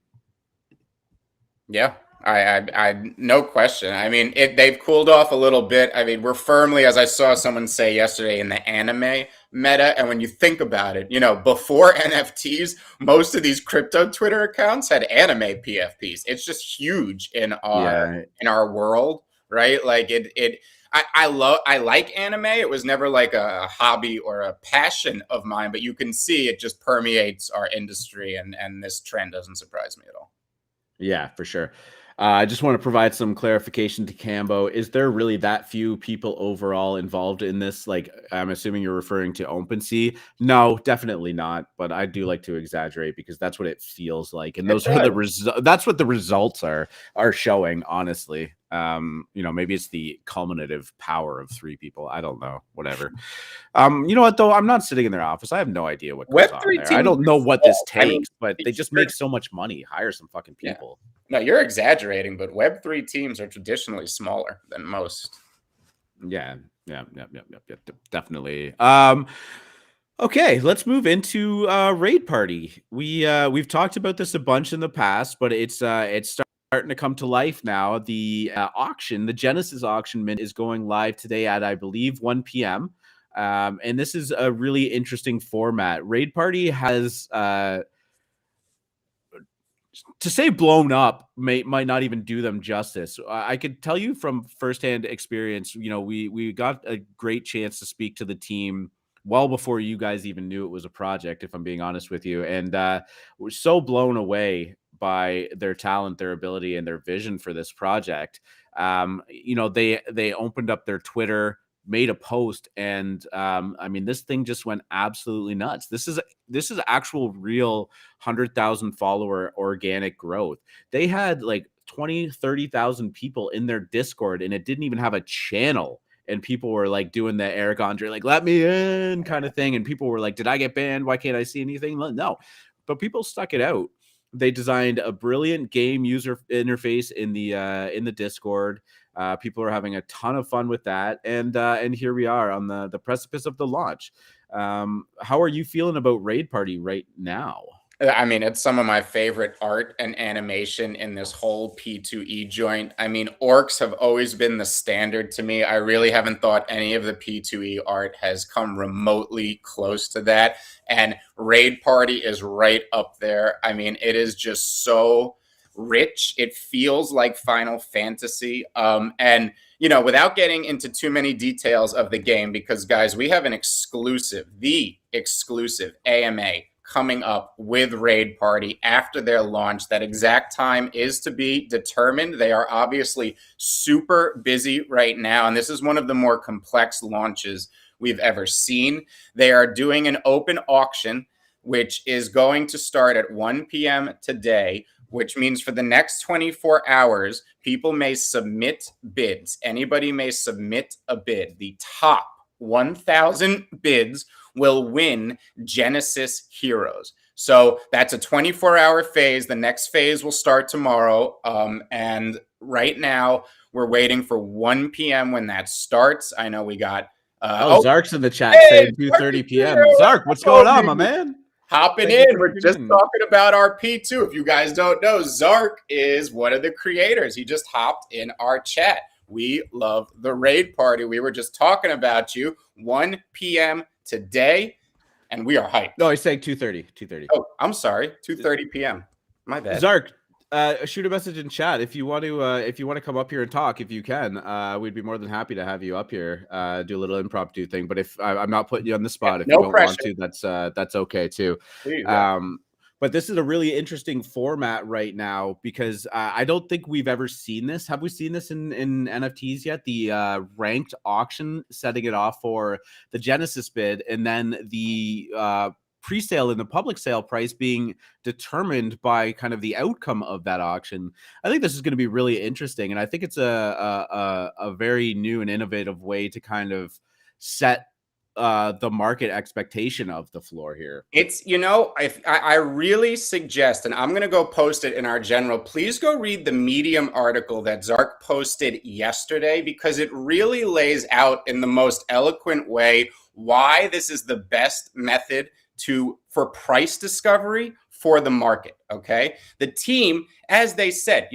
Yeah, I no question. I mean, they've cooled off a little bit. I mean, we're firmly, as I saw someone say yesterday, in the anime meta. And when you think about it, before NFTs, most of these crypto Twitter accounts had anime PFPs. It's just huge in our world, right? Like I like anime. It was never like a hobby or a passion of mine, but you can see it just permeates our industry, and this trend doesn't surprise me at all. Yeah, for sure. I just want to provide some clarification to Cambo. Is there really that few people overall involved in this? Like, I'm assuming you're referring to Opensea. No, definitely not. But I do like to exaggerate because that's what it feels like, and those are the that's what the results are showing. Honestly, maybe it's the culminative power of 3 people. I don't know. Whatever. You know what though? I'm not sitting in their office. I have no idea what goes on there. I don't know what this takes, but they just make so much money. Hire some fucking people. Yeah. No, you're exaggerating, but Web3 teams are traditionally smaller than most. Yeah, definitely. Okay, let's move into Raid Party. We've talked about this a bunch in the past, but it's starting to come to life now. The auction, the Genesis auction mint, is going live today at, I believe, 1 p.m. And this is a really interesting format. Raid Party has to say blown up might not even do them justice. I could tell you from firsthand experience, we got a great chance to speak to the team well before you guys even knew it was a project, if I'm being honest with you. And we're so blown away by their talent, their ability, and their vision for this project. They opened up their Twitter, made a post, and this thing just went absolutely nuts. This is actual real 100,000 follower organic growth. They had like 20-30,000 people in their Discord, and it didn't even have a channel, and people were like doing the Eric Andre like let me in kind of thing, and people were like, did I get banned? Why can't I see anything? No, but people stuck it out. They designed a brilliant game user interface in the Discord. People are having a ton of fun with that, and here we are on the precipice of the launch. How are you feeling about Raid Party right now? I mean, it's some of my favorite art and animation in this whole P2E joint. I mean, orcs have always been the standard to me. I really haven't thought any of the P2E art has come remotely close to that. And Raid Party is right up there. I mean, it is just so rich. It feels like Final Fantasy. And without getting into too many details of the game, because guys, we have the exclusive AMA coming up with Raid Party after their launch. That exact time is to be determined. They are obviously super busy right now, and this is one of the more complex launches we've ever seen. They are doing an open auction, which is going to start at 1 p.m. today, which means for the next 24 hours, people may submit bids. Anybody may submit a bid. The top 1,000 bids will win Genesis Heroes. So that's a 24-hour phase. The next phase will start tomorrow. And right now, we're waiting for 1 p.m. when that starts. I know we got... Zark's in the chat saying 2:30 p.m. Zark, what's going on, my man? Hopping in. We're just talking about our P2. If you guys don't know, Zark is one of the creators. He just hopped in our chat. We love the Raid Party. We were just talking about you. 1 p.m. today, and we are hyped. No, he's saying 2:30. Oh, I'm sorry, 2:30 p.m. My bad. Zark, shoot a message in chat if you want to come up here and talk. If you can, we'd be more than happy to have you up here. Do a little impromptu thing. But if I'm not putting you on the spot, if you don't want to, that's okay too. But this is a really interesting format right now because I don't think we've ever seen this. Have we seen this in NFTs yet? The ranked auction setting it off for the Genesis bid, and then the pre-sale and the public sale price being determined by kind of the outcome of that auction. I think this is going to be really interesting, and I think it's a very new and innovative way to kind of set the market expectation of the floor here. It's, if I really suggest, and I'm going to go post it in our general, please go read the Medium article that Zark posted yesterday, because it really lays out in the most eloquent way why this is the best method for price discovery for the market. Okay. The team, as they said,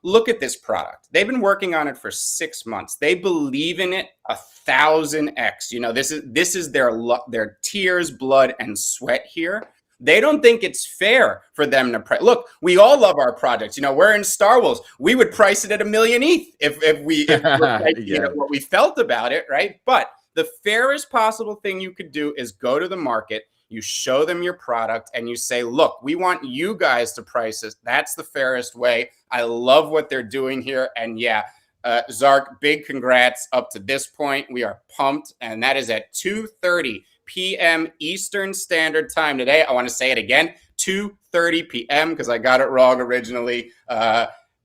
look at this product. They've been working on it for 6 months. They believe in it 1,000x. This is their tears, blood, and sweat here. They don't think it's fair for them to price. Look, we all love our projects. We're in Star Wars. We would price it at $1 million ETH if we were what we felt about it, right? But the fairest possible thing you could do is go to the market. You show them your product and you say, look, we want you guys to price this. That's the fairest way. I love what they're doing here. And yeah, Zark, big congrats up to this point. We are pumped. And that is at 2:30 p.m. Eastern Standard Time today. I want to say it again, 2:30 p.m. because I got it wrong originally.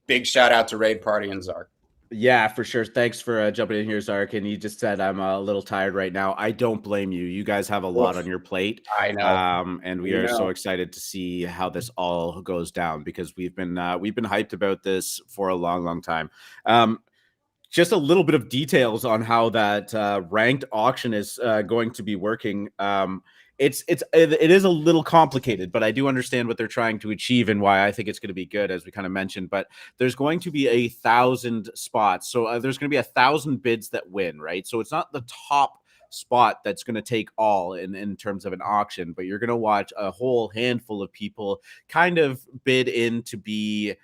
Big shout out to Raid Party and Zark. Yeah, for sure. Thanks for jumping in here, Zark. And you just said I'm a little tired right now. I don't blame you. You guys have a lot on your plate. I know. And we are so excited to see how this all goes down, because we've been hyped about this for a long, long time. Just a little bit of details on how that ranked auction is going to be working. It is a little complicated, but I do understand what they're trying to achieve and why I think it's going to be good, as we kind of mentioned. But there's going to be 1,000 spots, so there's going to be 1,000 bids that win, right? So it's not the top spot that's going to take all in terms of an auction, but you're going to watch a whole handful of people kind of bid in to be,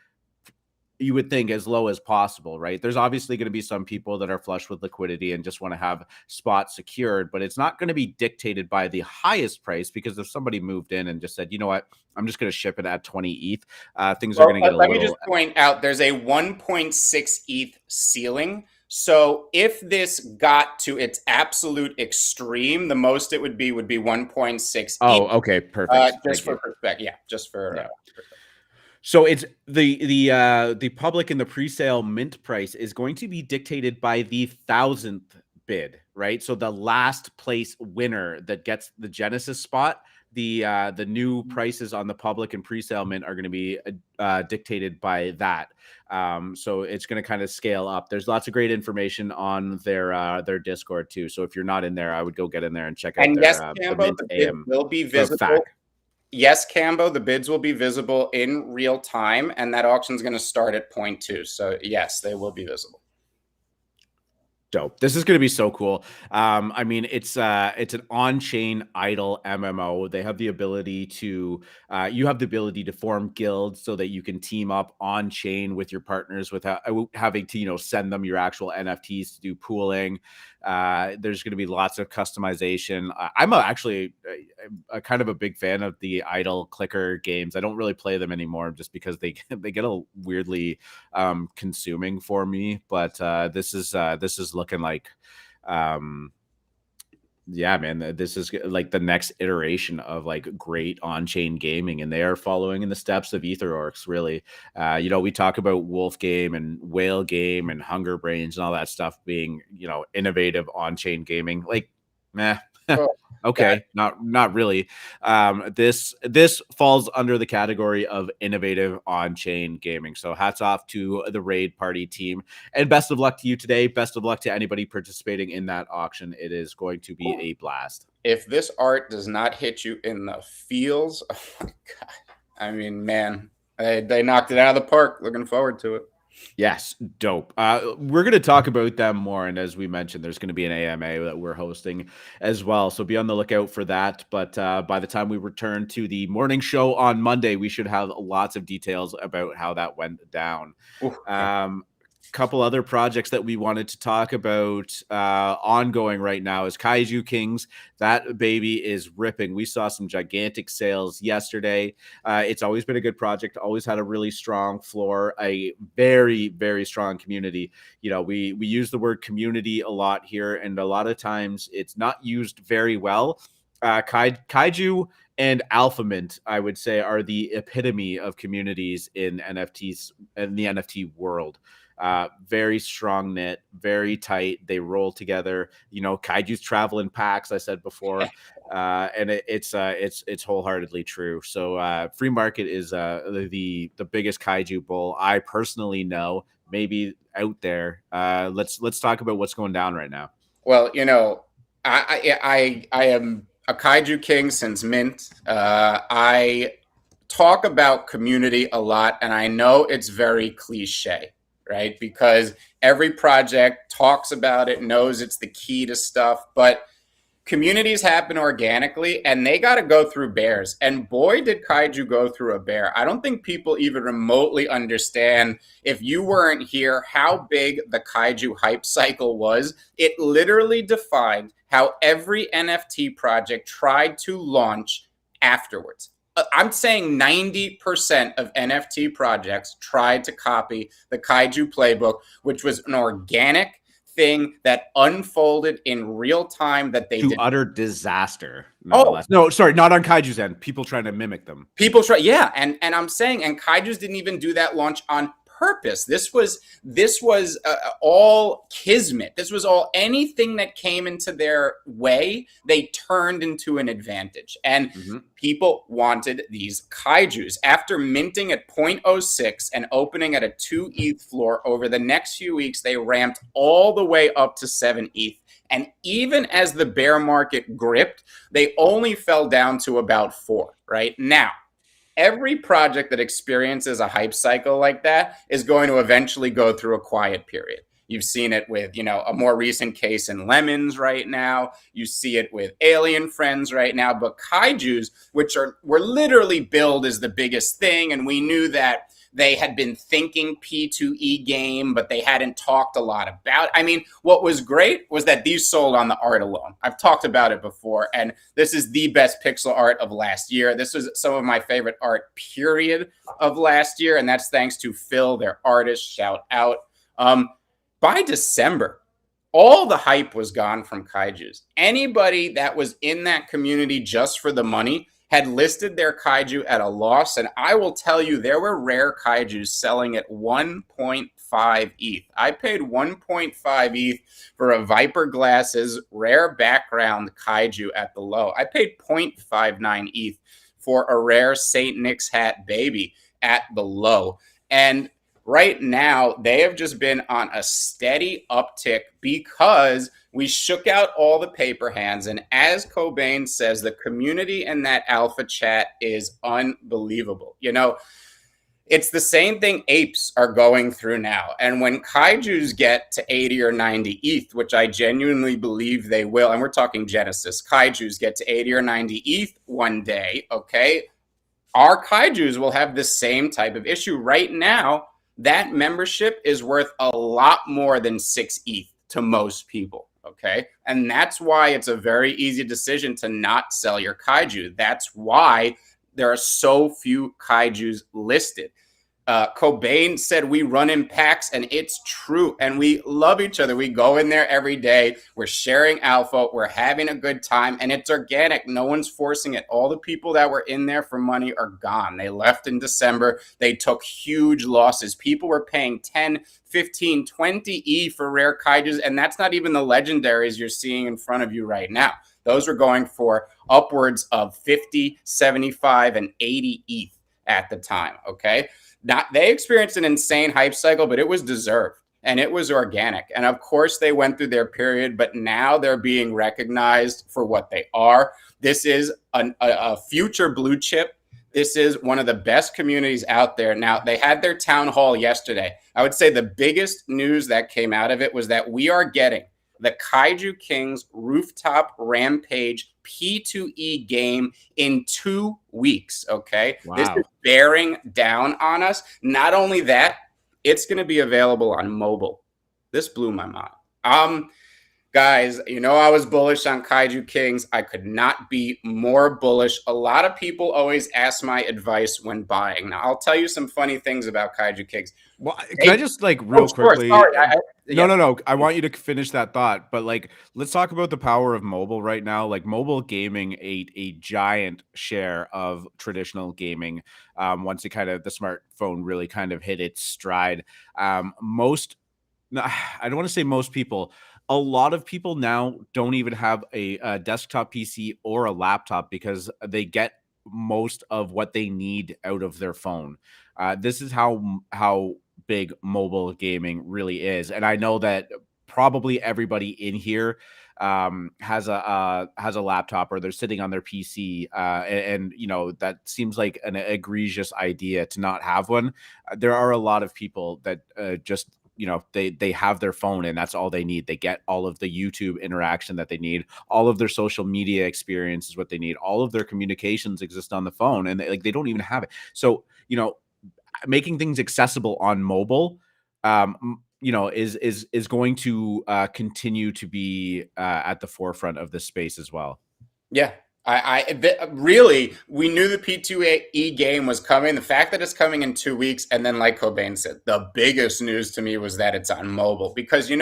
you would think, as low as possible, right? There's obviously going to be some people that are flush with liquidity and just want to have spots secured, but it's not going to be dictated by the highest price, because if somebody moved in and just said, you know what, I'm just going to ship it at 20 ETH, things are going to get a little... Let me just point out, there's a 1.6 ETH ceiling. So if this got to its absolute extreme, the most it would be 1.6. Oh, okay, perfect. Just for perspective. Yeah, just for... Yeah. So it's the public and the pre-sale mint price is going to be dictated by the 1,000th bid, right? So the last place winner that gets the Genesis spot, the new prices on the public and pre-sale mint are going to be dictated by that. So it's going to kind of scale up. There's lots of great information on their Discord too. So if you're not in there, I would go get in there and check out. And yes, Cambo, the bid will be visible. Yes, Cambo, the bids will be visible in real time, and that auction is going to start at 0.2. So yes, they will be visible. Dope. This is going to be so cool. I mean, it's an on-chain idle MMO. They have the ability to you have the ability to form guilds so that you can team up on chain with your partners without having to send them your actual NFTs to do pooling. There's going to be lots of customization. I'm actually a kind of a big fan of the idle clicker games. I don't really play them anymore just because they get a weirdly consuming for me. But this is looking like yeah, man, this is like the next iteration of like great on-chain gaming, and they are following in the steps of EtherOrcs, really. We talk about Wolf Game and Whale Game and Hunger Brains and all that stuff being, innovative on-chain gaming. Like, meh. Okay, not really. This falls under the category of innovative on-chain gaming. So hats off to the Raid Party team, and best of luck to you today. Best of luck to anybody participating in that auction. It is going to be a blast. If this art does not hit you in the feels, oh my God. I mean, man, they knocked it out of the park. Looking forward to it. Yes, dope. We're going to talk about them more, and as we mentioned, there's going to be an AMA that we're hosting as well, so be on the lookout for that. But by the time we return to the morning show on Monday, we should have lots of details about how that went down. couple other projects that we wanted to talk about ongoing right now is Kaiju Kings. That baby is ripping. We saw some gigantic sales yesterday. It's always been a good project, always had a really strong floor, a very, very strong community. You know, we use the word community a lot here, and a lot of times it's not used very well. Kaiju and Alpha Mint, I would say, are the epitome of communities in NFTs, in the NFT world. Very strong knit, very tight. They roll together. You know, Kaiju's travel in packs, I said before, and it's wholeheartedly true. So free market is the biggest Kaiju bull I personally know, maybe out there. Let's talk about what's going down right now. Well, you know, I am a Kaiju King since Mint. I talk about community a lot, and I know it's very cliche, right? Because every project talks about it, knows it's the key to stuff, but communities happen organically, and they got to go through bears. And boy, did Kaiju go through a bear. I don't think people even remotely understand, if you weren't here, how big the Kaiju hype cycle was. It literally defined how every NFT project tried to launch afterwards. I'm saying 90% of NFT projects tried to copy the Kaiju playbook, which was an organic thing that unfolded in real time that they To did. utter disaster, nonetheless. No, sorry, not on Kaiju's end. People trying to mimic them. People try, yeah, and I'm saying, and Kaiju's didn't even do that launch on purpose. This was all kismet. This was all, anything that came into their way, they turned into an advantage. And people wanted these Kaijus. After minting at 0.06 and opening at a 2 ETH floor, over the next few weeks, they ramped all the way up to 7 ETH. And even as the bear market gripped, they only fell down to about 4, right? Now, every project that experiences a hype cycle like that is going to eventually go through a quiet period. You've seen it with, you know, a more recent case in Lemons right now. You see it with Alien Friends right now. But Kaijus, which were literally billed as the biggest thing, and we knew that they had been thinking P2E game, but they hadn't talked a lot about it. I mean, what was great was that these sold on the art alone. I've talked about it before, and this is the best pixel art of last year. This was some of my favorite art, period, of last year, and that's thanks to Phil, their artist. Shout out. By December, all the hype was gone from Kaijus. Anybody that was in that community just for the money had listed their Kaiju at a loss. And I will tell you, there were rare Kaijus selling at 1.5 ETH. I paid 1.5 ETH for a Viper Glasses rare background Kaiju at the low. I paid 0.59 ETH for a rare St. Nick's hat baby at the low. And right now, they have just been on a steady uptick because we shook out all the paper hands. And as Cobain says, the community in that alpha chat is unbelievable. You know, it's the same thing apes are going through now. And when Kaijus get to 80 or 90 ETH, which I genuinely believe they will, and we're talking Genesis, Kaijus get to 80 or 90 ETH one day, okay, our Kaijus will have the same type of issue. Right now, that membership is worth a lot more than 6 ETH to most people, okay? And that's why it's a very easy decision to not sell your Kaiju. That's why there are so few Kaijus listed. Cobain said we run in packs, and it's true. And we love each other. We go in there every day. We're sharing alpha. We're having a good time, and it's organic. No one's forcing it. All the people that were in there for money are gone. They left in December. They took huge losses. People were paying 10, 15, 20 E for rare Kaijus, and that's not even the legendaries you're seeing in front of you right now. Those were going for upwards of 50, 75, and 80 ETH at the time, okay? They experienced an insane hype cycle, but it was deserved and it was organic. And of course, they went through their period, but now they're being recognized for what they are. This is a future blue chip. This is one of the best communities out there. Now, they had their town hall yesterday. I would say the biggest news that came out of it was that we are getting the Kaiju Kings Rooftop Rampage P2E game in 2 weeks, okay? Wow. This is bearing down on us. Not only that, It's going to be available on mobile. This blew my mind. Guys, you know I was bullish on Kaiju Kings. I could not be more bullish. A lot of people always ask my advice when buying. Now, I'll tell you some funny things about Kaiju Kings. Well, can I just like real quickly? Sorry. No. I want you to finish that thought, but like, let's talk about the power of mobile right now. Like, mobile gaming ate a giant share of traditional gaming. Once the smartphone really kind of hit its stride. I don't want to say most people. A lot of people now don't even have a desktop PC or a laptop because they get most of what they need out of their phone. This is how big mobile gaming really is, and I know that probably everybody in here has a laptop or they're sitting on their PC, and you know that seems like an egregious idea to not have one. There are a lot of people that just they have their phone and that's all they need. They get all of the YouTube interaction that they need. All of their social media experience is what they need. All of their communications exist on the phone, and they don't even have it. So making things accessible on mobile, is going to continue to be at the forefront of this space as well. Yeah. Really, we knew the P2E game was coming. The fact that it's coming in 2 weeks, and then like Cobain said, the biggest news to me was that it's on mobile, because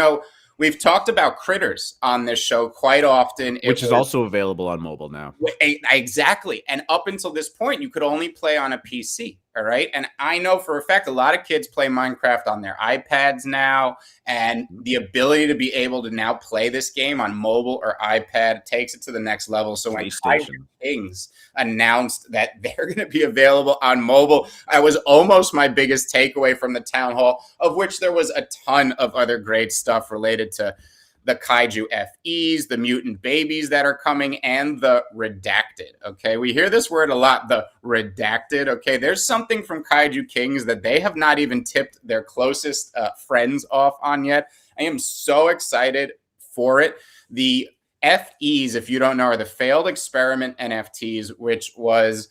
we've talked about Critters on this show quite often, which is also available on mobile now. Exactly. And up until this point, you could only play on a PC. All right. And I know for a fact a lot of kids play Minecraft on their iPads now. And the ability to be able to now play this game on mobile or iPad takes it to the next level. So when Kaiju Kings announced that they're going to be available on mobile, I was almost my biggest takeaway from the town hall, of which there was a ton of other great stuff related to the Kaiju FEs, the mutant babies that are coming, and the redacted. Okay, we hear this word a lot, the redacted. Okay, there's something from Kaiju Kings that they have not even tipped their closest friends off on yet. I am so excited for it. The FEs, if you don't know, are the failed experiment NFTs, which was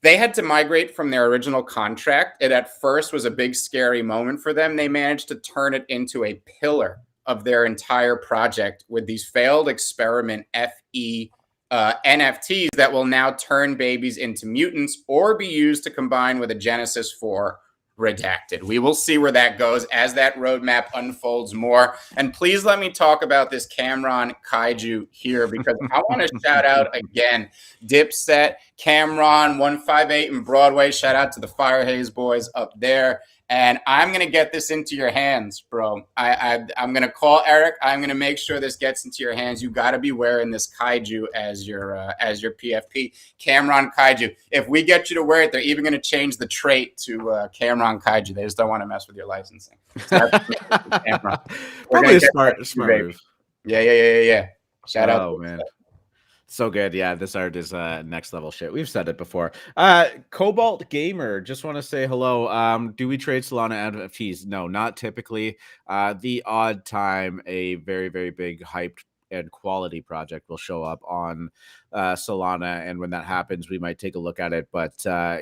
they had to migrate from their original contract. It at first was a big scary moment for them. They managed to turn it into a pillar of their entire project with these failed experiment FE NFTs that will now turn babies into mutants or be used to combine with a Genesis for redacted. We will see where that goes as that roadmap unfolds more. And please let me talk about this Cameron Kaiju here, because I want to shout out again Dipset, Cameron 158 in Broadway. Shout out to the Fire Haze boys up there. And I'm going to get this into your hands, bro. I'm going to call Eric. I'm going to make sure this gets into your hands. You got to be wearing this Kaiju as your PFP. Cameron Kaiju. If we get you to wear it, they're even going to change the trait to Cameron Kaiju. They just don't want to mess with your licensing. So probably a smart move. Yeah. Shout out. Oh, man. So good. Yeah, this art is next level shit. We've said it before. Cobalt Gamer, just want to say hello. Do we trade Solana NFTs? No, not typically. The odd time a very, very big hyped and quality project will show up on Solana, and when that happens, we might take a look at it. But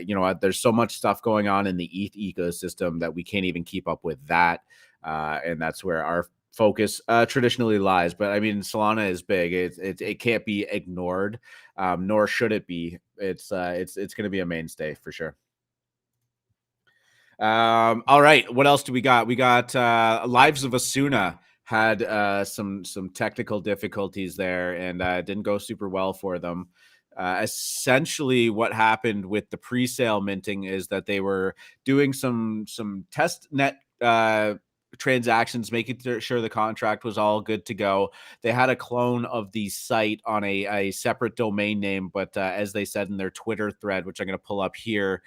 you know what? There's so much stuff going on in the ETH ecosystem that we can't even keep up with that, and that's where our focus traditionally lies. But I mean, Solana is big. It can't be ignored, nor should it be. It's going to be a mainstay for sure. All right, what else do we got? We got Lives of Asuna had some technical difficulties there, and didn't go super well for them. Essentially, what happened with the pre-sale minting is that they were doing some test net transactions, making sure the contract was all good to go. They had a clone of the site on a separate domain name, but as they said in their Twitter thread, which I'm going to pull up here,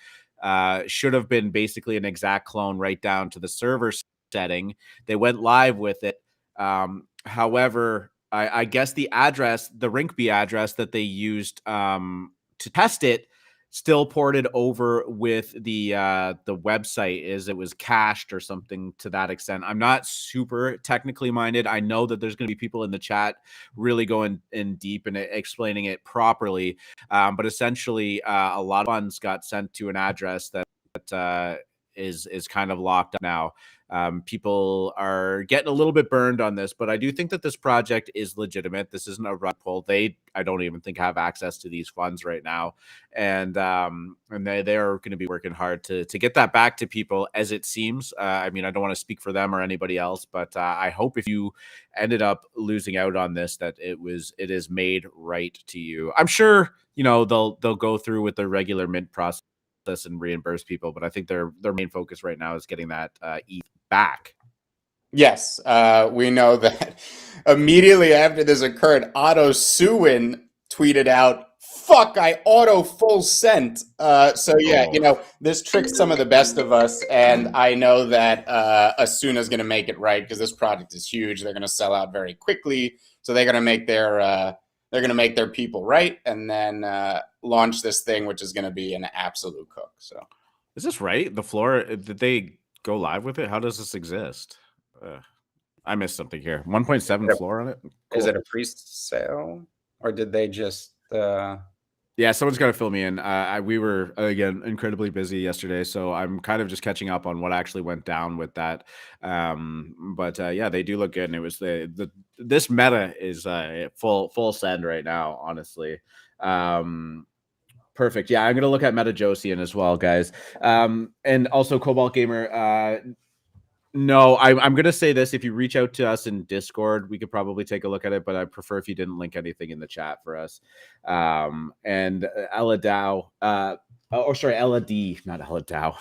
should have been basically an exact clone right down to the server setting. They went live with it. However, I guess the Rinkeby address that they used to test it still ported over with the website, as it was cached or something to that extent. I'm not super technically minded. I know that there's going to be people in the chat really going in deep and explaining it properly. But essentially, a lot of funds got sent to an address that is kind of locked up now. People are getting a little bit burned on this, but I do think that this project is legitimate. This isn't a rug pull. I don't even think have access to these funds right now, and they are going to be working hard to get that back to people, as it seems. I mean, I don't want to speak for them or anybody else, but I hope if you ended up losing out on this, that it is made right to you. I'm sure they'll go through with the regular mint process and reimburse people, but I think their main focus right now is getting that ETH back. Yes, we know that immediately after this occurred, Otto Suwin tweeted out, "Fuck, I auto full sent." So yeah, this tricks some of the best of us, and I know that Asuna's going to make it right because this project is huge. They're going to sell out very quickly, so they're going to make their people right, and then launch this thing, which is going to be an absolute cook. So, is this right? The floor, did they go live with it? How does this exist? I missed something here. 1.7 floor on it. Cool. Is it a pre-sale, or did they just? Yeah, someone's got to fill me in. We were, again, incredibly busy yesterday, so I'm kind of just catching up on what actually went down with that. But yeah, they do look good, and it was this meta is full send right now, honestly. Perfect. Yeah, I'm going to look at Meta Josian as well, guys. And also Cobalt Gamer. No, I'm going to say this. If you reach out to us in Discord, we could probably take a look at it, but I prefer if you didn't link anything in the chat for us. And Ella Dow, Ella D, not Ella Dow.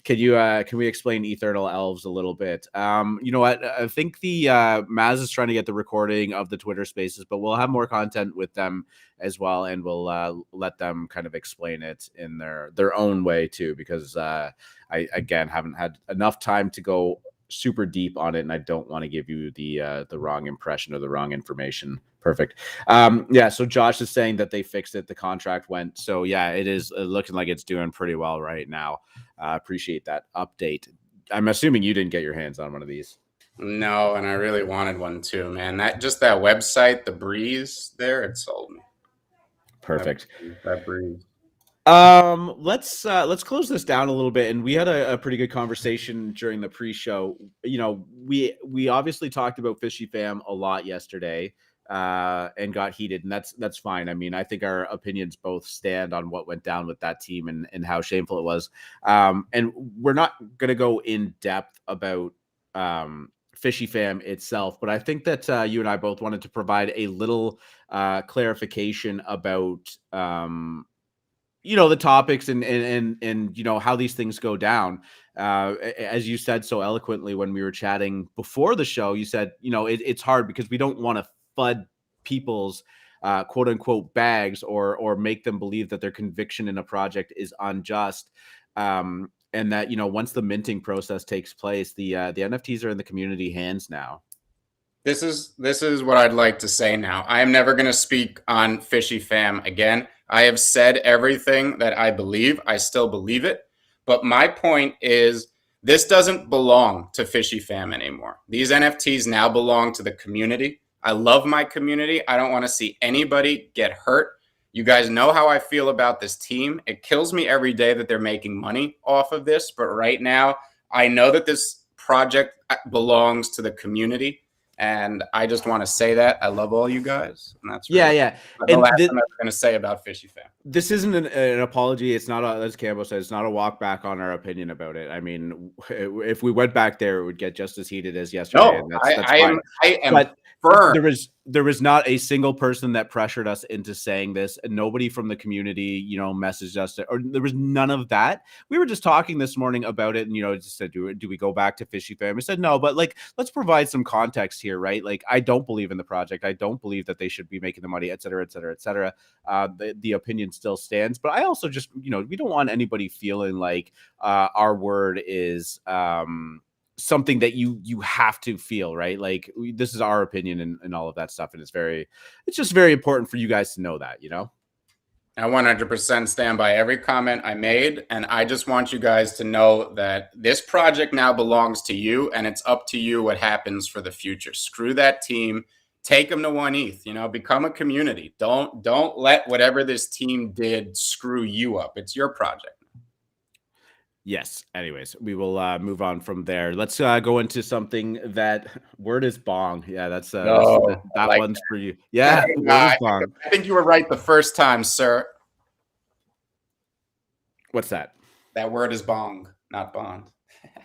Can we explain Eternal Elves a little bit? You know what? I think the Maz is trying to get the recording of the Twitter Spaces, but we'll have more content with them as well, and we'll let them kind of explain it in their own way too, because I again haven't had enough time to go super deep on it, and I don't want to give you the wrong impression or the wrong information. Perfect. Yeah, so Josh is saying that they fixed it, the contract went, so yeah, it is looking like it's doing pretty well right now. Appreciate that update. I'm assuming you didn't get your hands on one of these. No, and I really wanted one too, man. That website, the Breeze there, it sold me. Perfect. That Breeze. Let's close this down a little bit, and we had a pretty good conversation during the pre-show. We obviously talked about Fishy Fam a lot yesterday, and got heated, and that's fine. I mean, I think our opinions both stand on what went down with that team and how shameful it was. And we're not gonna go in depth about Fishy Fam itself, but I think that you and I both wanted to provide a little clarification about the topics and how these things go down. As you said so eloquently when we were chatting before the show, you said it's hard because we don't want to FUD people's quote unquote bags or make them believe that their conviction in a project is unjust. And that once the minting process takes place, the NFTs are in the community hands now. This is what I'd like to say now. I am never going to speak on Fishy Fam again. I have said everything that I believe. I still believe it. But my point is, this doesn't belong to Fishy Fam anymore. These NFTs now belong to the community. I love my community. I don't want to see anybody get hurt. You guys know how I feel about this team. It kills me every day that they're making money off of this. But right now, I know that this project belongs to the community. And I just want to say that I love all you guys, and that's really the last thing I'm going to say about Fishy Fam. This isn't an apology. It's not as Campbell said. It's not a walk back on our opinion about it. I mean, if we went back there, it would get just as heated as yesterday. No, I am but firm. There was not a single person that pressured us into saying this, and nobody from the community, messaged us, or there was none of that. We were just talking this morning about it, and just said, do we go back to Fishy Fam? I said no, but let's provide some context here, right? I don't believe in the project. I don't believe that they should be making the money, et cetera, et cetera, et cetera. The opinion still stands, but I also just, we don't want anybody feeling like our word is something that you have to feel, right? This is our opinion and all of that stuff, and it's just very important for you guys to know that. I 100% stand by every comment I made, and I just want you guys to know that this project now belongs to you, and it's up to you what happens for the future. Screw that team. Take them to 1 ETH, become a community. Don't let whatever this team did screw you up. It's your project. Yes. Anyways, we will move on from there. Let's go into something that word is bong. Yeah, No, I that like one's for you. that. Yeah, word is bong. I think you were right the first time, sir. What's that? That word is bong, not bond.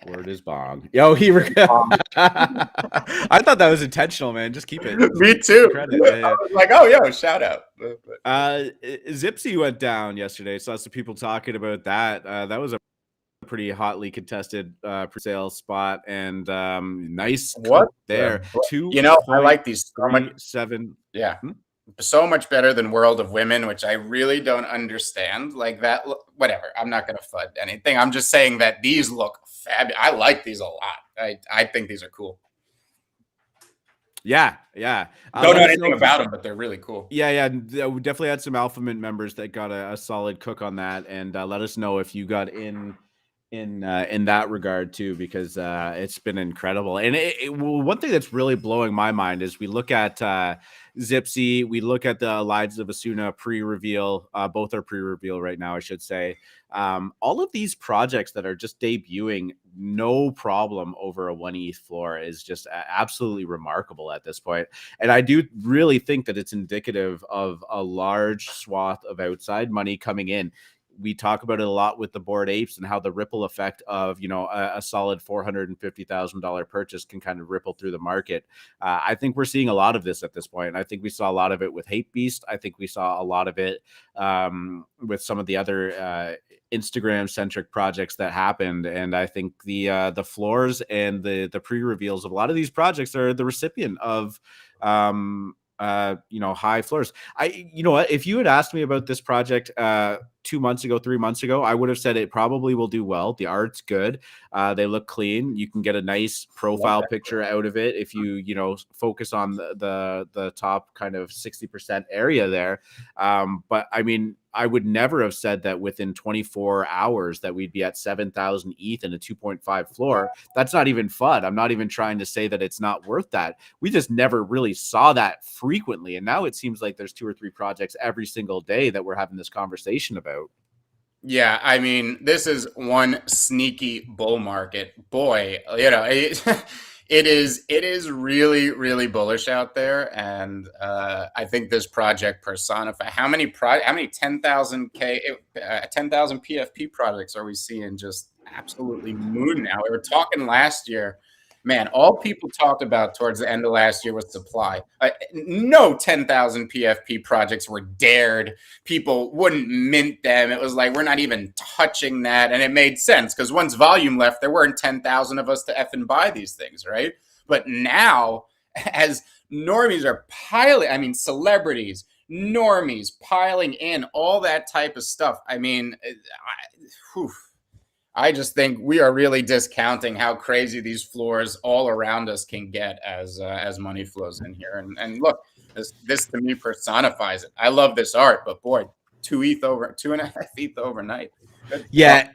Word is bong. Yo, Bong. I thought that was intentional, man. Just keep it. Just Me keep the too. credit. I was like, oh, yo, shout out. Zipcy went down yesterday. Saw some people talking about that. That was a pretty hotly contested pre-sale spot, and nice What? cook there. I like these so much. 2.37. Yeah, so much better than World of Women, which I really don't understand. Like that, whatever. I'm not going to fud anything. I'm just saying that these look fabulous. I like these a lot. I think these are cool. Yeah. Don't know anything about them, but they're really cool. Yeah. We definitely had some Alpha Mint members that got a solid cook on that, and let us know if you got in that regard too, because it's been incredible. And one thing that's really blowing my mind is we look at Zipcy, we look at the Lives of Asuna pre-reveal. Both are pre-reveal right now, I should say. All of these projects that are just debuting, no problem over a 1 ETH floor is just absolutely remarkable at this point. And I do really think that it's indicative of a large swath of outside money coming in. We talk about it a lot with the Bored Apes and how the ripple effect of, a solid $450,000 purchase can kind of ripple through the market. I think we're seeing a lot of this at this point. I think we saw a lot of it with Hate Beast. I think we saw a lot of it with some of the other Instagram centric projects that happened. And I think the floors and the pre-reveals of a lot of these projects are the recipient of high floors. If you had asked me about this project 2 months ago, 3 months ago, I would have said it probably will do well. The art's good. They look clean. You can get a nice profile picture out of it if you focus on the top kind of 60% area there. But I mean, I would never have said that within 24 hours that we'd be at 7,000 ETH and a 2.5 floor. That's not even FUD. I'm not even trying to say that it's not worth that. We just never really saw that frequently. And now it seems like there's 2 or 3 projects every single day that we're having this conversation about. Yeah, I mean, this is one sneaky bull market. Boy, it is really, really bullish out there, and I think this project personifies how many 10,000 PFP projects are we seeing just absolutely moon now. We were talking last year. Man, all people talked about towards the end of last year was supply. No 10,000 PFP projects were dared. People wouldn't mint them. It was like, we're not even touching that. And it made sense because once volume left, there weren't 10,000 of us to effing buy these things, right? But now, as normies are piling, celebrities, normies piling in, all that type of stuff. I just think we are really discounting how crazy these floors all around us can get as money flows in here. And look, this to me personifies it. I love this art, but boy, 2.5 ETH overnight. Yeah.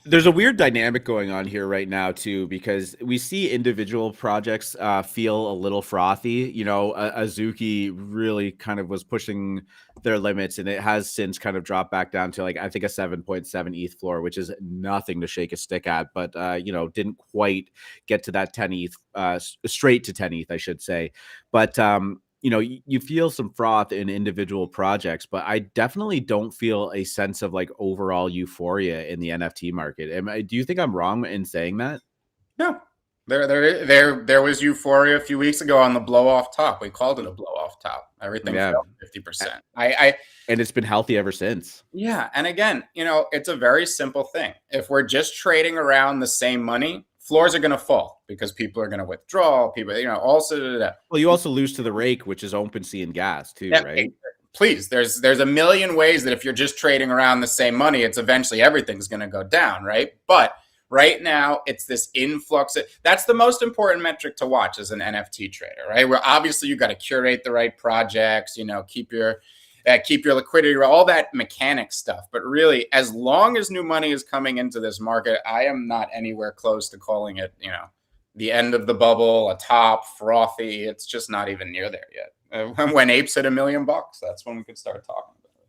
There's a weird dynamic going on here right now too, because we see individual projects feel a little frothy. Azuki really kind of was pushing their limits, and it has since kind of dropped back down to I think a 7.7 ETH floor, which is nothing to shake a stick at, but didn't quite get to that 10 ETH, straight to 10 ETH, I should say. But you feel some froth in individual projects, but I definitely don't feel a sense of overall euphoria in the NFT market. Do you think I'm wrong in saying that? No, there was euphoria a few weeks ago on the blow off top. We called it a blow off top. Everything fell 50%. And it's been healthy ever since. Yeah, and again, it's a very simple thing. If we're just trading around the same money, floors are going to fall because people are going to withdraw. People, also. Well, you also lose to the rake, which is Opensea and gas too, right? Please, there's a million ways that if you're just trading around the same money, it's eventually everything's going to go down, right? But right now, it's this influx. That's the most important metric to watch as an NFT trader, right? Where obviously you got to curate the right projects, keep your liquidity, all that mechanic stuff. But really, as long as new money is coming into this market, I am not anywhere close to calling it, the end of the bubble, a top, frothy. It's just not even near there yet. When apes hit $1 million, that's when we could start talking about it.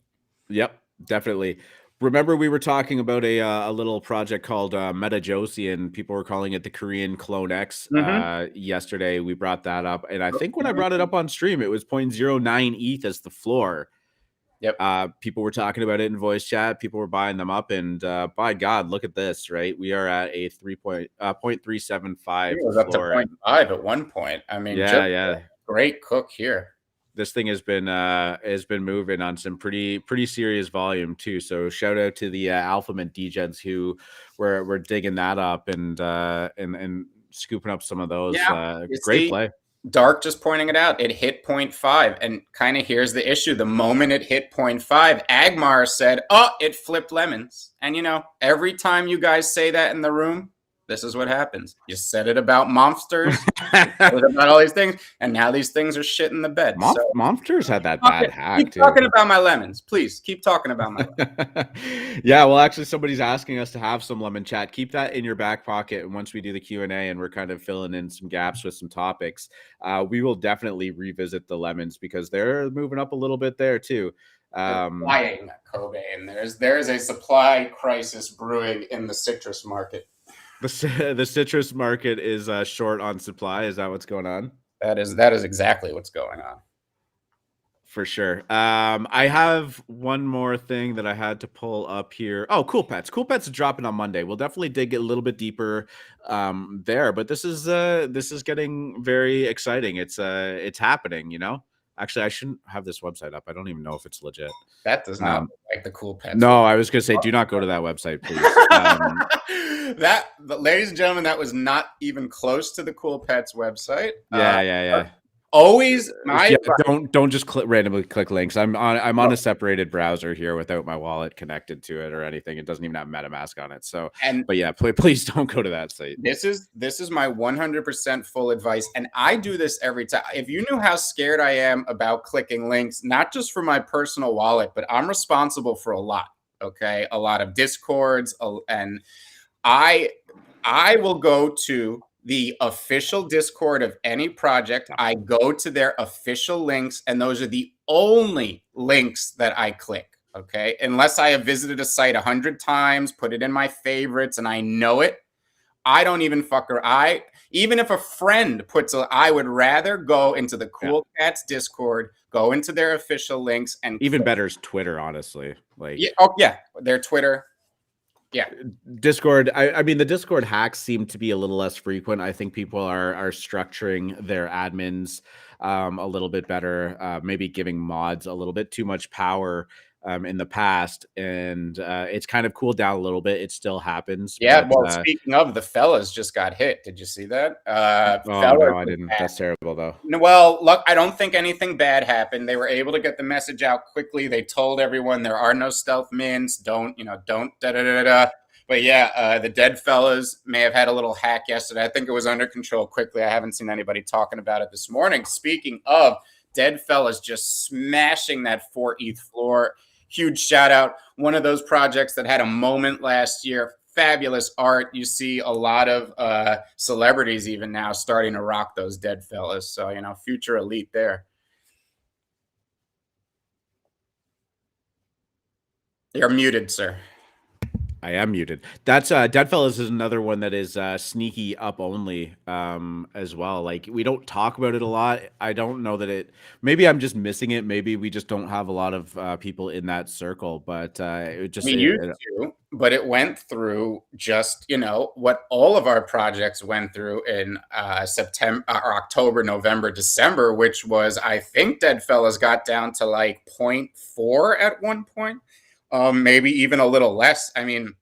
Yep, definitely. Remember we were talking about a little project called Meta Josie, and people were calling it the Korean Clone X. Mm-hmm. Yesterday we brought that up, and I think when I brought it up on stream, it was 0.09 ETH as the floor. Yep. People were talking about it in voice chat. People were buying them up, and by God, look at this, right? We are at a 0.375 It was up to floor. 0.5 at one point. I mean, Yeah, just yeah. great cook here. This thing has been moving on some pretty serious volume too. So shout out to the Alpha Mint degens who were digging that up and scooping up some of those. Yeah, great play. Dark just pointing it out. It hit 0.5, and kind of here's the issue. The moment it hit 0.5, Agmar said, "Oh, it flipped lemons." And you know, every time you guys say that in the room, this is what happens. You said it about monsters, about all these things, and now these things are shit in the bed. Monsters had that bad hack. Keep talking about my lemons, please. Keep talking about my lemons. Yeah, well, actually, somebody's asking us to have some lemon chat. Keep that in your back pocket, and once we do the Q&A and we're kind of filling in some gaps with some topics, we will definitely revisit the lemons because they're moving up a little bit there too. Flying, Kobe, and there's a supply crisis brewing in the citrus market. The citrus market is short on supply. Is that what's going on? That is exactly what's going on. For sure. I have one more thing that I had to pull up here. Oh, Cool Pets. Cool Pets is dropping on Monday. We'll definitely dig a little bit deeper there, but this is getting very exciting. It's happening, you know? Actually, I shouldn't have this website up. I don't even know if it's legit. That does not look like the Cool Pets. No, I was going to say, do not go to that website, please. Ladies and gentlemen, that was not even close to the Cool Pets website. Yeah. Always don't just randomly click links. I'm on a separated browser here without my wallet connected to it or anything. It doesn't even have MetaMask on it. So, but yeah, please don't go to that site. This is my 100% full advice, and I do this every time. If you knew how scared I am about clicking links, not just for my personal wallet, but I'm responsible for a lot. Okay, a lot of Discords, and I will go to the official Discord of any project. I go to their official links, and those are the only links that I click. Okay, unless I have visited a site 100 times, put it in my favorites, and I know it, I don't even even if a friend puts I would rather go into the Cool Cats Discord, go into their official links, and even better is Twitter, honestly. Like, their Twitter. Yeah, Discord. I mean, the Discord hacks seem to be a little less frequent. I think people are structuring their admins a little bit better, maybe giving mods a little bit too much power in the past, and it's kind of cooled down a little bit. It still happens. Yeah, but, speaking of, the fellas just got hit. Did you see that? No, I didn't. That's terrible, though. Well, look, I don't think anything bad happened. They were able to get the message out quickly. They told everyone there are no stealth mints. Don't da-da-da-da. But yeah, the dead fellas may have had a little hack yesterday. I think it was under control quickly. I haven't seen anybody talking about it this morning. Speaking of dead fellas just smashing that 4 ETH floor, huge shout out. One of those projects that had a moment last year. Fabulous art. You see a lot of celebrities even now starting to rock those dead fellas. So, you know, future elite there. You're muted, sir. I am muted. That's Deadfellas is another one that is sneaky up only as well. Like, we don't talk about it a lot. I don't know that maybe I'm just missing it. Maybe we just don't have a lot of people in that circle, but it just, we used to, but it went through just, you know, what all of our projects went through in September or October, November, December, which was, I think Deadfellas got down to like 0.4 at one point. Maybe even a little less. I mean,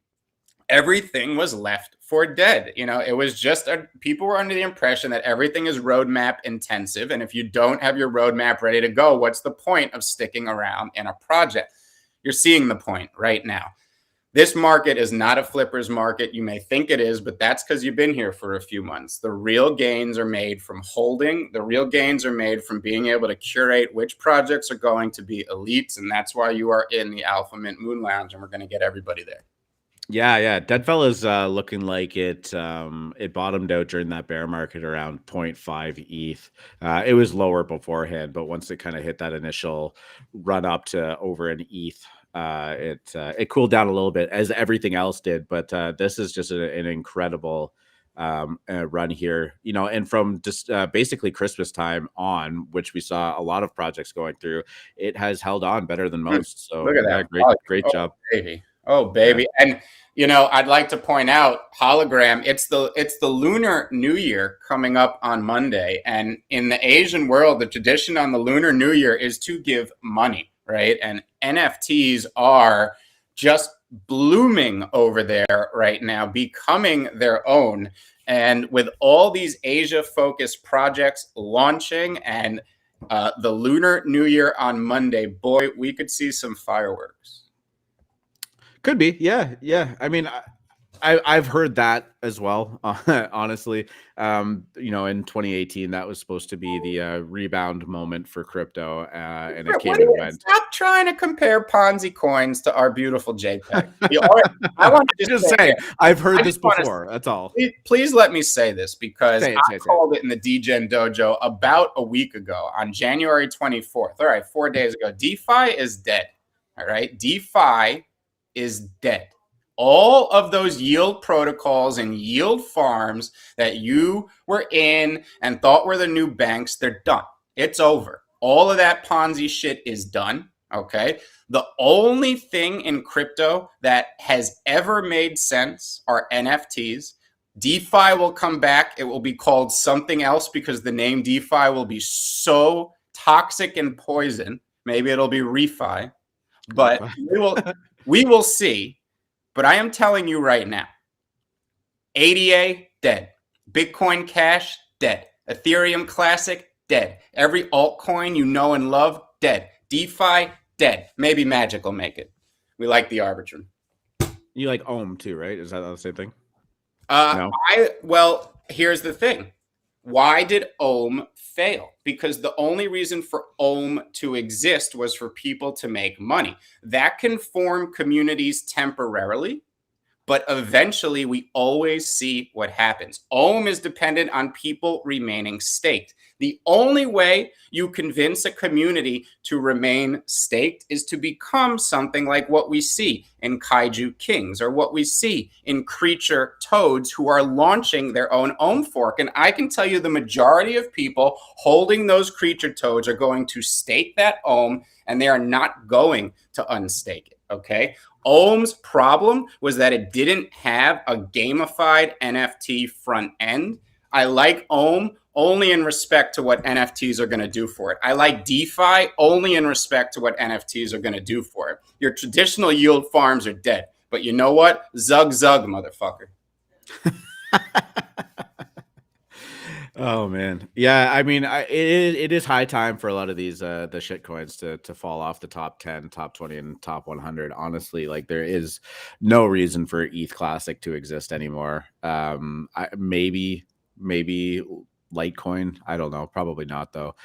everything was left for dead. You know, it was just people were under the impression that everything is roadmap intensive. And if you don't have your roadmap ready to go, what's the point of sticking around in a project? You're seeing the point right now. This market is not a flippers market. You may think it is, but that's because you've been here for a few months. The real gains are made from holding. The real gains are made from being able to curate which projects are going to be elites. And that's why you are in the Alpha Mint Moon Lounge, and we're going to get everybody there. Yeah. Deadfellas looking like it bottomed out during that bear market around 0.5 ETH. It was lower beforehand, but once it kind of hit that initial run up to over an ETH, it cooled down a little bit as everything else did, but this is just an incredible run here, and from just basically Christmas time on, which we saw a lot of projects going through, it has held on better than most. So Look at yeah, that. great job. Baby. Oh, baby. Yeah. And I'd like to point out hologram. It's the Lunar New Year coming up on Monday. And in the Asian world, the tradition on the Lunar New Year is to give money, right? And NFTs are just blooming over there right now, becoming their own. And with all these Asia-focused projects launching and the Lunar New Year on Monday, boy, we could see some fireworks. Could be. Yeah. I mean, I've heard that as well. Honestly, in 2018, that was supposed to be the rebound moment for crypto, and it came and went. Stop trying to compare Ponzi coins to our beautiful JPEG. I want to just say I've heard this before. That's all. Please let me say this, because I called it in the Degen Dojo about a week ago on January 24th. All right, 4 days ago. DeFi is dead. All right, DeFi is dead. All of those yield protocols and yield farms that you were in and thought were the new banks, they're done. It's over. All of that Ponzi shit is done. Okay. The only thing in crypto that has ever made sense are NFTs. DeFi will come back. It will be called something else because the name DeFi will be so toxic and poison. Maybe it'll be refi, but we will see. But I am telling you right now, ADA, dead. Bitcoin Cash, dead. Ethereum Classic, dead. Every altcoin you know and love, dead. DeFi, dead. Maybe Magic will make it. We like the Arbitrum. You like Ohm too, right? Is that the same thing? No. Well, here's the thing. Why did Ohm fail? Because the only reason for Ohm to exist was for people to make money. That can form communities temporarily, but eventually we always see what happens. Ohm is dependent on people remaining staked. The only way you convince a community to remain staked is to become something like what we see in Kaiju Kings or what we see in Creature Toads, who are launching their own Ohm fork. And I can tell you the majority of people holding those Creature Toads are going to stake that Ohm, and they are not going to unstake it, okay? Ohm's problem was that it didn't have a gamified NFT front end. I like Ohm only in respect to what NFTs are going to do for it. I like DeFi only in respect to what NFTs are going to do for it. Your traditional yield farms are dead. But you know what? Zug, motherfucker. Oh man, yeah. I mean, it is high time for a lot of these the shit coins to fall off the top 10, top 20, and top 100. Honestly, like there is no reason for ETH Classic to exist anymore. Maybe Litecoin. I don't know. Probably not though.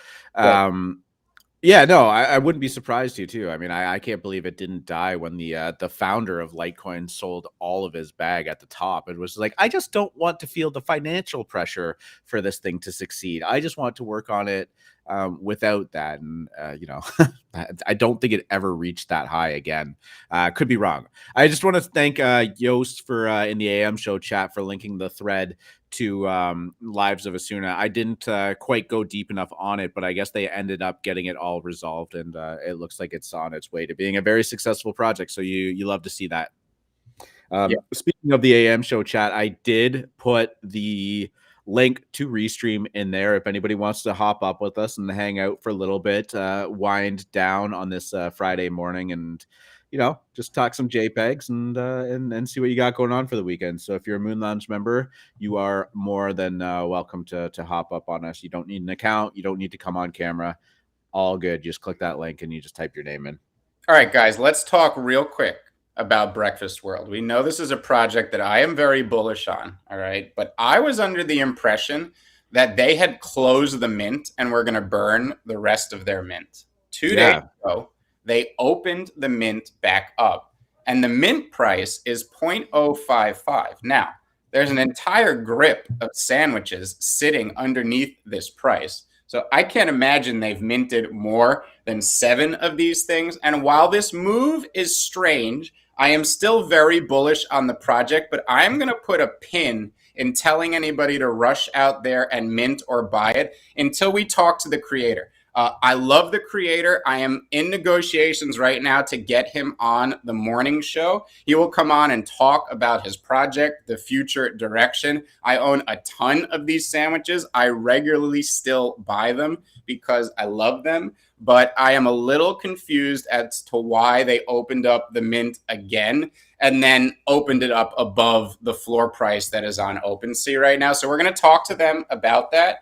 Yeah, no, I wouldn't be surprised too. I mean, I can't believe it didn't die when the founder of Litecoin sold all of his bag at the top. It was like, I just don't want to feel the financial pressure for this thing to succeed. I just want to work on it without that. And, I don't think it ever reached that high again. Could be wrong. I just want to thank Yost for in the AM show chat for linking the thread to Lives of Asuna. I didn't quite go deep enough on it, but I guess they ended up getting it all resolved, and it looks like it's on its way to being a very successful project. So you love to see that. Speaking of the AM show chat, I did put the link to Restream in there if anybody wants to hop up with us and hang out for a little bit, wind down on this Friday morning, and just talk some JPEGs and see what you got going on for the weekend. So if you're a Moon Lounge member, you are more than welcome to hop up on us. You don't need an account. You don't need to come on camera. All good. Just click that link and you just type your name in. All right, guys, let's talk real quick about Breakfast World. We know this is a project that I am very bullish on, all right? But I was under the impression that they had closed the mint and were going to burn the rest of their mint. 2 days ago, they opened the mint back up, and the mint price is 0.055. Now, there's an entire grip of sandwiches sitting underneath this price. So I can't imagine they've minted more than 7 of these things. And while this move is strange, I am still very bullish on the project, but I'm going to put a pin in telling anybody to rush out there and mint or buy it until we talk to the creator. I love the creator. I am in negotiations right now to get him on the morning show. He will come on and talk about his project, the future direction. I own a ton of these sandwiches. I regularly still buy them because I love them, but I am a little confused as to why they opened up the mint again and then opened it up above the floor price that is on Opensea right now. So we're going to talk to them about that.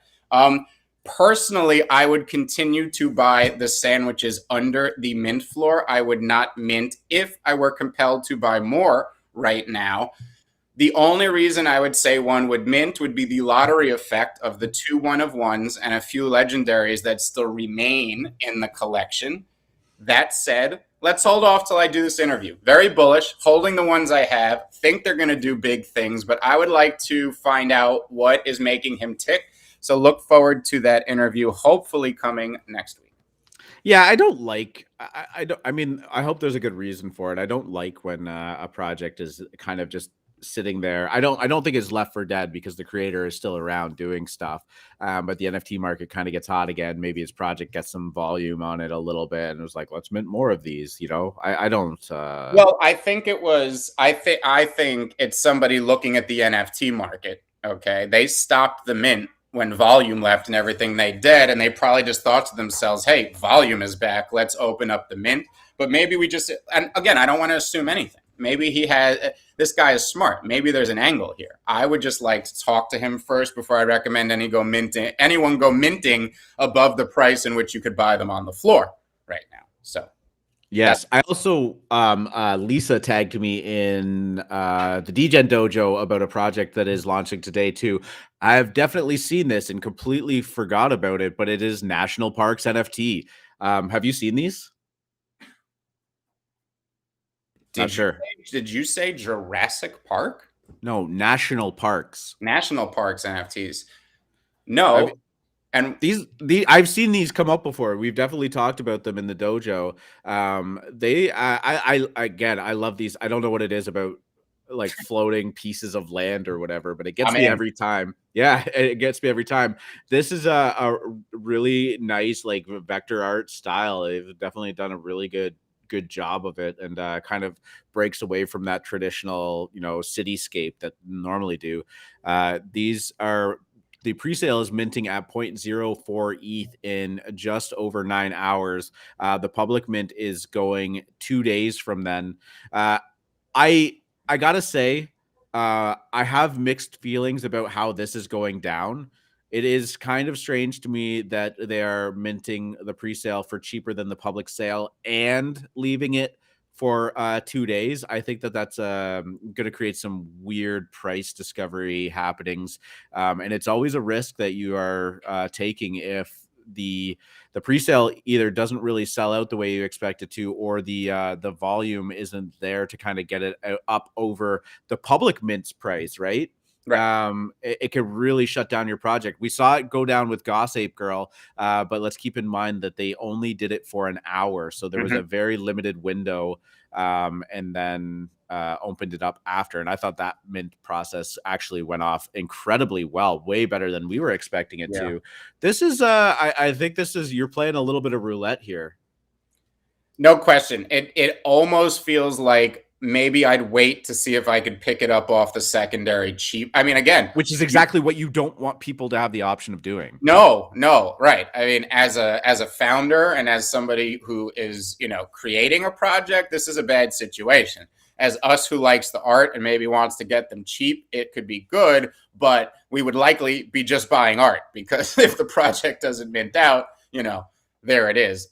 Personally, I would continue to buy the sandwiches under the mint floor. I would not mint if I were compelled to buy more right now. The only reason I would say one would mint would be the lottery effect of the 2 1-of-1s and a few legendaries that still remain in the collection. That said, let's hold off till I do this interview. Very bullish, holding the ones I have, think they're going to do big things, but I would like to find out what is making him tick. So look forward to that interview, hopefully coming next week. Yeah, I don't like. I don't. I mean, I hope there's a good reason for it. I don't like when a project is kind of just sitting there. I don't think it's left for dead because the creator is still around doing stuff. But the NFT market kind of gets hot again. Maybe his project gets some volume on it a little bit, and it was like, let's mint more of these. You know, I don't. Well, I think it was. I think it's somebody looking at the NFT market. Okay, they stopped the mint when volume left and everything they did, and they probably just thought to themselves, hey, volume is back, let's open up the mint. But maybe we just, and again, I don't want to assume anything. Maybe this guy is smart. Maybe there's an angle here. I would just like to talk to him first before I recommend anyone go minting above the price in which you could buy them on the floor right now. So yes, I also Lisa tagged me in the Degen Dojo about a project that is launching today too. I've definitely seen this and completely forgot about it, but it is National Parks NFT. Have you seen these? Not sure. Did you say Jurassic Park? No, National Parks. National Parks NFTs. No. And I've seen these come up before. We've definitely talked about them in the dojo. I love these. I don't know what it is about like floating pieces of land or whatever, but it gets me every time. Yeah, it gets me every time. This is a really nice like vector art style. They've definitely done a really good job of it, and kind of breaks away from that traditional, cityscape that normally do. These are. The presale is minting at 0.04 ETH in just over 9 hours. The public mint is going 2 days from then. I gotta say, I have mixed feelings about how this is going down. It is kind of strange to me that they are minting the presale for cheaper than the public sale and leaving it for 2 days. I think that that's going to create some weird price discovery happenings, and it's always a risk that you are taking if the presale either doesn't really sell out the way you expect it to, or the volume isn't there to kind of get it up over the public mint's price, right? Right. It could really shut down your project. We saw it go down with Goss Ape Girl, but let's keep in mind that they only did it for an hour, so there was a very limited window, and then opened it up after. And I thought that mint process actually went off incredibly well, way better than we were expecting it to. This is, I think this is, you're playing a little bit of roulette here. No question. It almost feels like maybe I'd wait to see if I could pick it up off the secondary cheap. I mean, again, which is exactly what you don't want people to have the option of doing. No, right. I mean, as a founder and as somebody who is, creating a project, this is a bad situation. As us who likes the art and maybe wants to get them cheap, it could be good, but we would likely be just buying art because if the project doesn't mint out, there it is.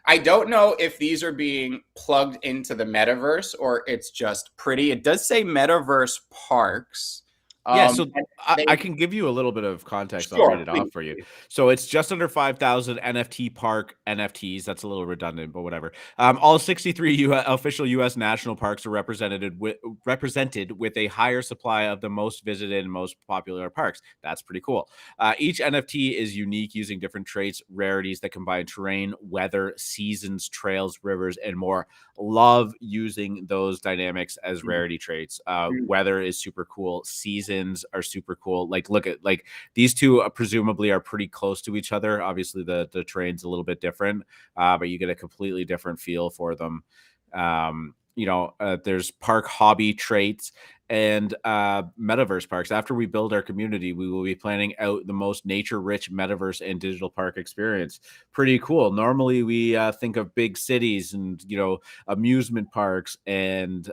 I don't know if these are being plugged into the metaverse or it's just pretty. It does say Metaverse Parks. Yeah, so And I they can give you a little bit of context. I'll read sure, it please, off for you. please. So it's just under 5,000 NFT park NFTs. That's a little redundant, but whatever. All 63 official U.S. national parks are represented with a higher supply of the most visited and most popular parks. That's pretty cool. Each NFT is unique, using different traits, rarities that combine terrain, weather, seasons, trails, rivers, and more. Love using those dynamics as Mhm. rarity traits. Mhm. Weather is super cool. Seasons are super cool. Like, look at like these two presumably are pretty close to each other. Obviously, the terrain's a little bit different, but you get a completely different feel for them. There's park hobby traits and metaverse parks. After we build our community, we will be planning out the most nature-rich metaverse and digital park experience. Pretty cool. Normally, we think of big cities and amusement parks and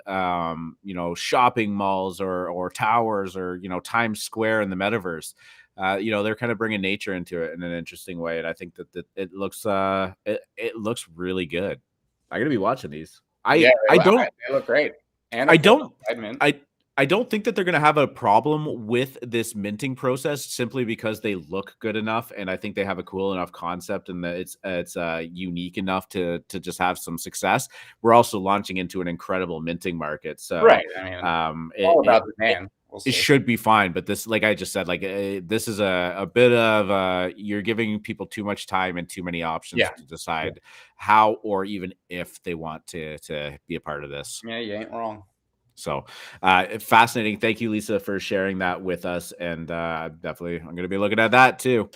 shopping malls or towers or Times Square in the metaverse. They're kind of bringing nature into it in an interesting way, and I think that it looks really good. I'm gonna be watching these. Yeah, I don't they look great and I affordable. don't Mint. I don't think that they're gonna have a problem with this minting process simply because they look good enough, and I think they have a cool enough concept, and that it's unique enough to just have some success. We're also launching into an incredible minting market, so Right. I mean, it all it about demand. We'll it see. should be fine. But this, like I just said, this is a bit of you're giving people too much time and too many options Yeah. to Yeah. decide how or even if they want to be a part of this. Yeah, you ain't wrong. So fascinating. Thank you, Lisa, for sharing that with us. And definitely, I'm going to be looking at that too.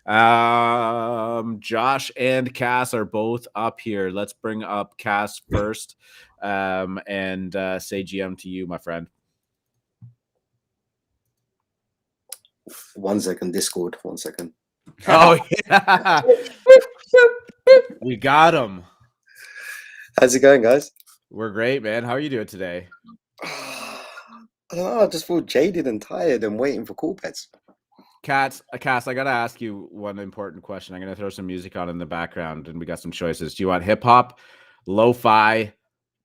Josh and Cass are both up here. Let's bring up Cass first and say GM to you, my friend. 1 second, Discord. 1 second. Oh, yeah. We got him. How's it going, guys? We're great, man. How are you doing today? I don't know. I just feel jaded and tired and waiting for cool pets. Cass, I got to ask you one important question. I'm going to throw some music on in the background, and we got some choices. Do you want hip hop, lo-fi,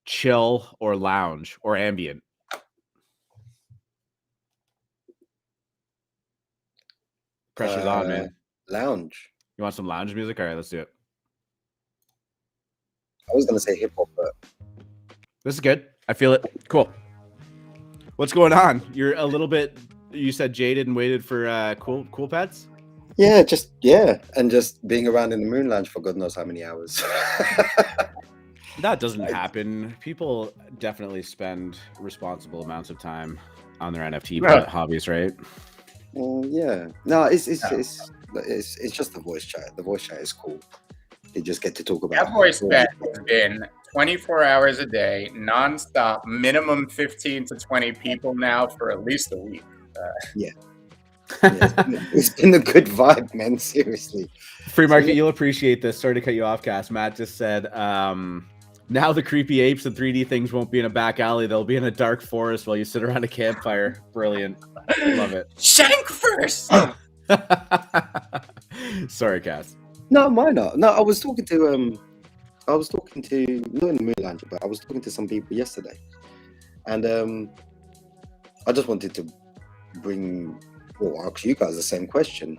chill, or lounge, or ambient? Pressure's on, man. Lounge. You want some lounge music? All right, let's do it. I was going to say hip hop, but this is good. I feel it. Cool. What's going on? You're a little bit, you said jaded and waited for cool pets? Yeah, and just being around in the moon lounge for God knows how many hours. That doesn't happen. People definitely spend responsible amounts of time on their NFT hobbies, right? Well, yeah. No, it's just the voice chat. The voice chat is cool. They just get to talk about that voice chat has been 24 hours a day, nonstop, minimum 15 to 20 people now for at least a week. Yeah, it's been a good vibe, man. Seriously. Free market, you'll appreciate this. Sorry to cut you off, Cass. Matt just said, now the creepy apes and 3D things won't be in a back alley. They'll be in a dark forest while you sit around a campfire. Brilliant. Love it. Shank first! Sorry, Cass. No, why not? No, I was talking to not in the moon lounge, but I was talking to some people yesterday, and I just wanted to ask you guys the same question.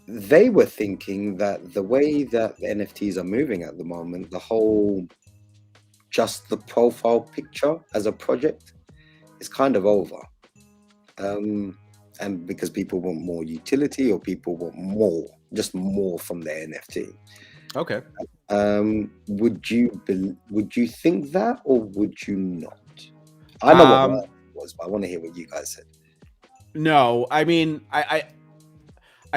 They were thinking that the way that the NFTs are moving at the moment, the whole just the profile picture as a project is kind of over. And because people want more utility, or people want more from the NFT. Okay. Would you think that, or would you not? I know what it was, but I want to hear what you guys said. No, I mean, I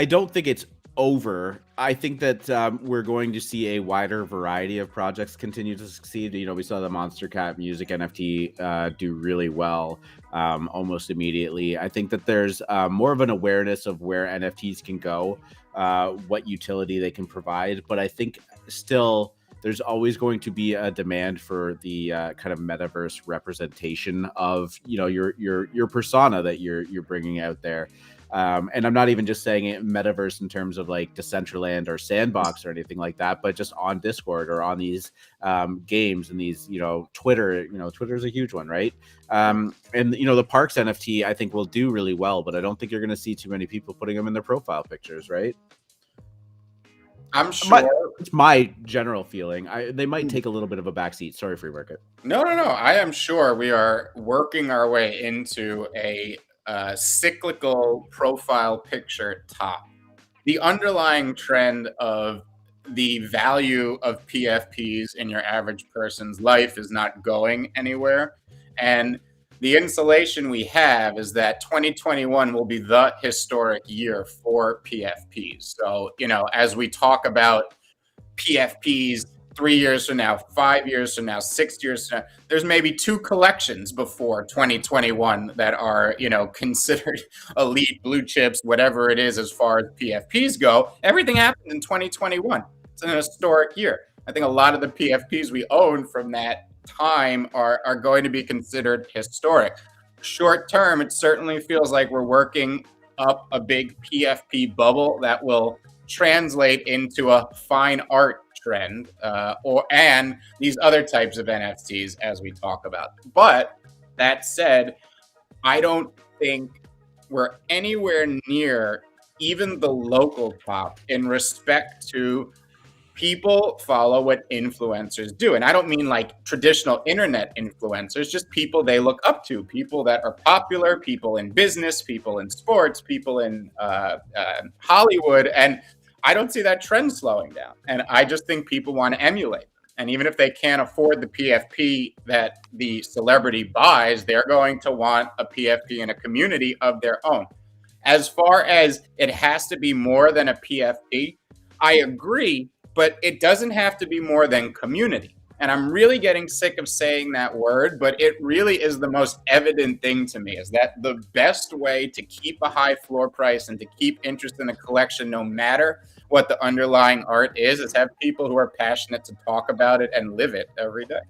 don't think it's over. I think that we're going to see a wider variety of projects continue to succeed. We saw the Monster Cat music NFT do really well almost immediately. I think that there's more of an awareness of where NFTs can go, what utility they can provide. But I think still there's always going to be a demand for the kind of metaverse representation of, you know, your persona that you're bringing out there. And I'm not even just saying it metaverse in terms of like Decentraland or Sandbox or anything like that, but just on Discord or on these games and these, you know, Twitter. You know, Twitter is a huge one, right? And you know, the Parks NFT I think will do really well, but I don't think you're going to see too many people putting them in their profile pictures, right? I'm sure. It's my general feeling. They might take a little bit of a backseat. Sorry, free market. No. I am sure we are working our way into a cyclical profile picture top. The underlying trend of the value of PFPs in your average person's life is not going anywhere. And the insulation we have is that 2021 will be the historic year for PFPs. So, you know, as we talk about PFPs 3 years from now, 5 years from now, 6 years from now, there's maybe 2 collections before 2021 that are, you know, considered elite, blue chips, whatever it is as far as PFPs go. Everything happened in 2021. It's an historic year. I think a lot of the PFPs we own from that time are going to be considered historic. Short term, it certainly feels like we're working up a big PFP bubble that will translate into a fine art trend and these other types of NFTs as we talk about. But that said, I don't think we're anywhere near even the local top in respect to people follow what influencers do. And I don't mean like traditional internet influencers, just people they look up to, people that are popular, people in business, people in sports, people in Hollywood. And I don't see that trend slowing down. And I just think people want to emulate. And even if they can't afford the PFP that the celebrity buys, they're going to want a PFP in a community of their own. As far as it has to be more than a PFP, I agree, but it doesn't have to be more than community. And I'm really getting sick of saying that word, but it really is the most evident thing to me, is that the best way to keep a high floor price and to keep interest in a collection, no matter what the underlying art is have people who are passionate to talk about it and live it every day.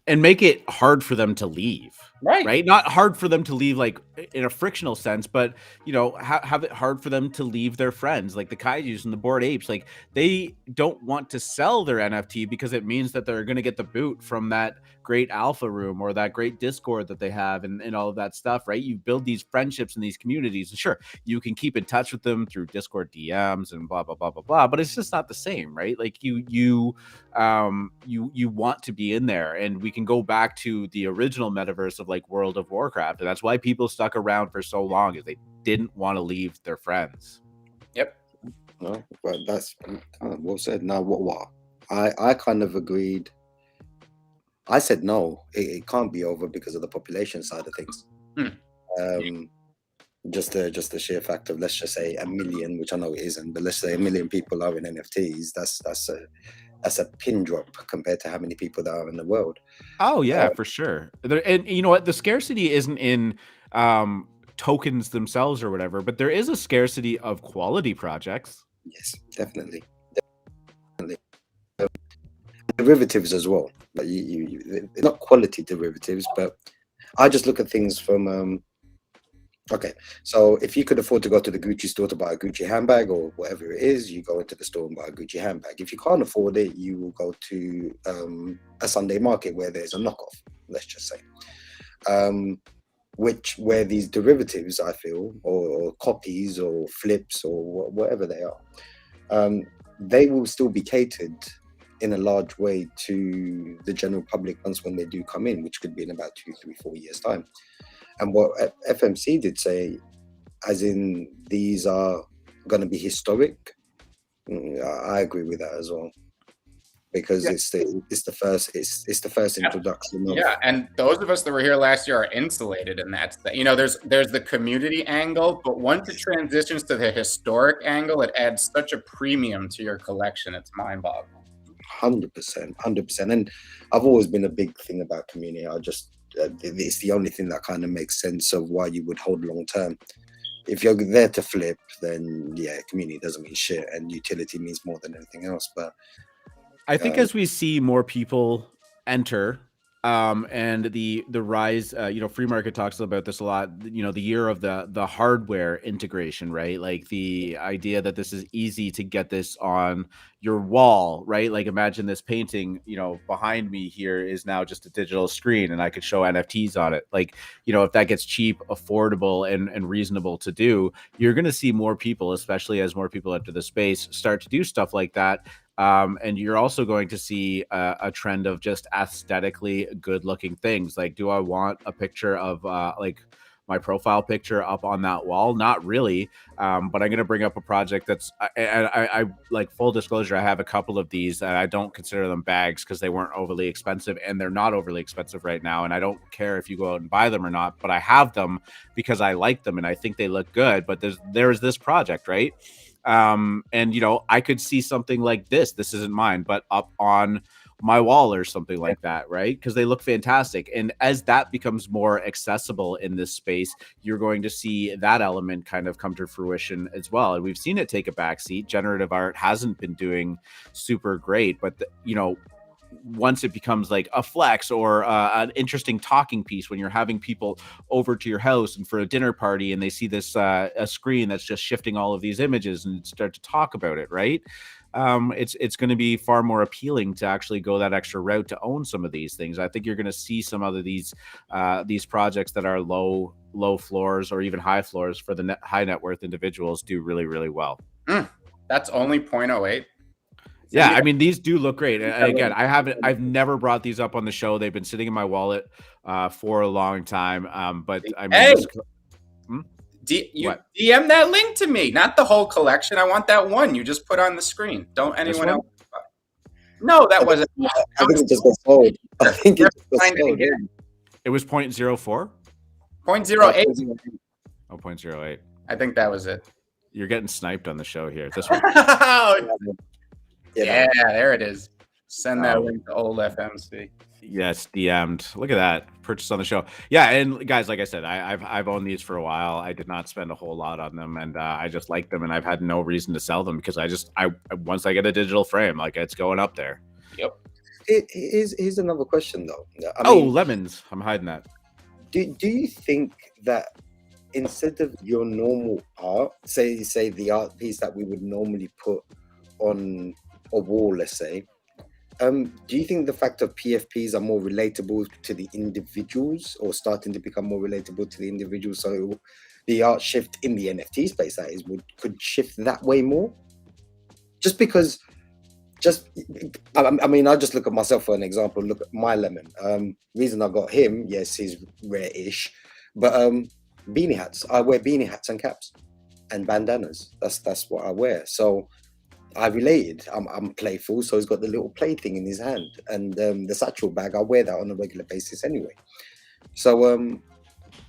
And make it hard for them to leave. Right. Not hard for them to leave like in a frictional sense, but, you know, have it hard for them to leave their friends, like the Kaijus and the Bored Apes. Like, they don't want to sell their NFT because it means that they're going to get the boot from that great alpha room or that great Discord that they have and all of that stuff, right? You build these friendships in these communities, and sure, you can keep in touch with them through Discord DMs and blah blah blah blah blah, but it's just not the same, right? Like you want to be in there. And we can go back to the original metaverse of like World of Warcraft, and that's why people stuck around for so long, is they didn't want to leave their friends. Yep. No, but that's well said. Now, what I kind of agreed. I said no, it can't be over because of the population side of things. Just the sheer fact of, let's just say 1 million, which I know it isn't, but let's say 1 million people are in NFTs. That's a pin drop compared to how many people there are in the world. Oh yeah, for sure. And you know what? The scarcity isn't in tokens themselves or whatever, but there is a scarcity of quality projects. Yes, definitely. Derivatives as well, but they're not quality derivatives, but I just look at things from okay, so if you could afford to go to the Gucci store to buy a Gucci handbag or whatever it is, you go into the store and buy a Gucci handbag. If you can't afford it, you will go to a Sunday market where there's a knockoff, let's just say, where these derivatives, I feel, or copies or flips or whatever they are, they will still be catered in a large way to the general public when they do come in, which could be in about 2, 3, 4 years time. And what FMC did say, as in these are going to be historic, I agree with that as well, because it's the first introduction. Yeah, and those of us that were here last year are insulated in that. You know, there's the community angle, but once it transitions to the historic angle, it adds such a premium to your collection. It's mind-boggling. 100%. And I've always been a big thing about community. It's the only thing that kind of makes sense of why you would hold long term. If you're there to flip, then yeah, community doesn't mean shit, and utility means more than anything else. But I think as we see more people enter, and the rise, free market talks about this a lot. The year of the hardware integration, right? Like the idea that this is easy to get this on your wall, right? Like imagine this painting, behind me here is now just a digital screen, and I could show NFTs on it. Like, if that gets cheap, affordable, and reasonable to do, you're going to see more people, especially as more people enter the space, start to do stuff like that. And you're also going to see a trend of just aesthetically good looking things. Like, do I want a picture of like my profile picture up on that wall? Not really. But I'm going to bring up a project that's, I like, full disclosure, I have a couple of these, and I don't consider them bags because they weren't overly expensive, and they're not overly expensive right now. And I don't care if you go out and buy them or not, but I have them because I like them and I think they look good. But there's this project, right? And I could see something like this isn't mine, but up on my wall or something like that, right? Because they look fantastic. And as that becomes more accessible in this space, you're going to see that element kind of come to fruition as well. And we've seen it take a backseat. Generative art hasn't been doing super great, but once it becomes like a flex or an interesting talking piece when you're having people over to your house and for a dinner party, and they see this a screen that's just shifting all of these images and start to talk about it, right? It's going to be far more appealing to actually go that extra route to own some of these things. I think you're going to see some of these projects that are low floors or even high floors for the high net worth individuals do really, really well. That's only 0.08. Yeah, I mean, these do look great. And again, I've never brought these up on the show. They've been sitting in my wallet for a long time. But I mean, DM that link to me, not the whole collection. I want that one you just put on the screen. Don't anyone else? No, that wasn't. I think it just got sold. I think it just got sold. It was 0.04? 0.08. Oh, 0.08. I think that was it. You're getting sniped on the show here. This one. Yeah, there it is. Send that link to old FMC. Yes, DM'd. Look at that. Purchased on the show. Yeah, and guys, like I said, I've owned these for a while. I did not spend a whole lot on them, and I just like them, and I've had no reason to sell them because I once I get a digital frame, like, it's going up there. Yep. Here's another question though. I mean, lemons. I'm hiding that. Do you think that instead of your normal art, say the art piece that we would normally put on a wall, let's say, do you think the fact of PFPs are more relatable to the individuals, or starting to become more relatable to the individuals? So the art shift in the NFT space, that is, could shift that way more? Just because, I mean, I just look at myself for an example. Look at my lemon. Reason I got him, yes, he's rare-ish, but beanie hats. I wear beanie hats and caps and bandanas. That's what I wear. So I related. I'm playful, so he's got the little play thing in his hand, and the satchel bag. I wear that on a regular basis anyway. So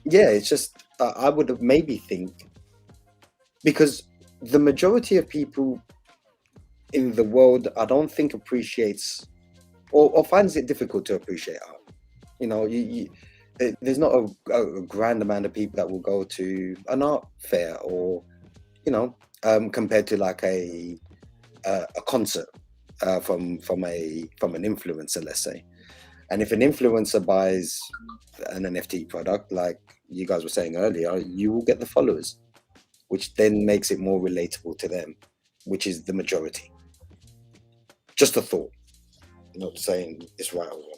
yeah, it's just I would have maybe think, because the majority of people in the world, I don't think appreciates or finds it difficult to appreciate art. There's not a grand amount of people that will go to an art fair, or compared to like a concert from an influencer, let's say. And if an influencer buys an NFT product, like you guys were saying earlier, you will get the followers, which then makes it more relatable to them, which is the majority. Just a thought. Not saying it's right or wrong.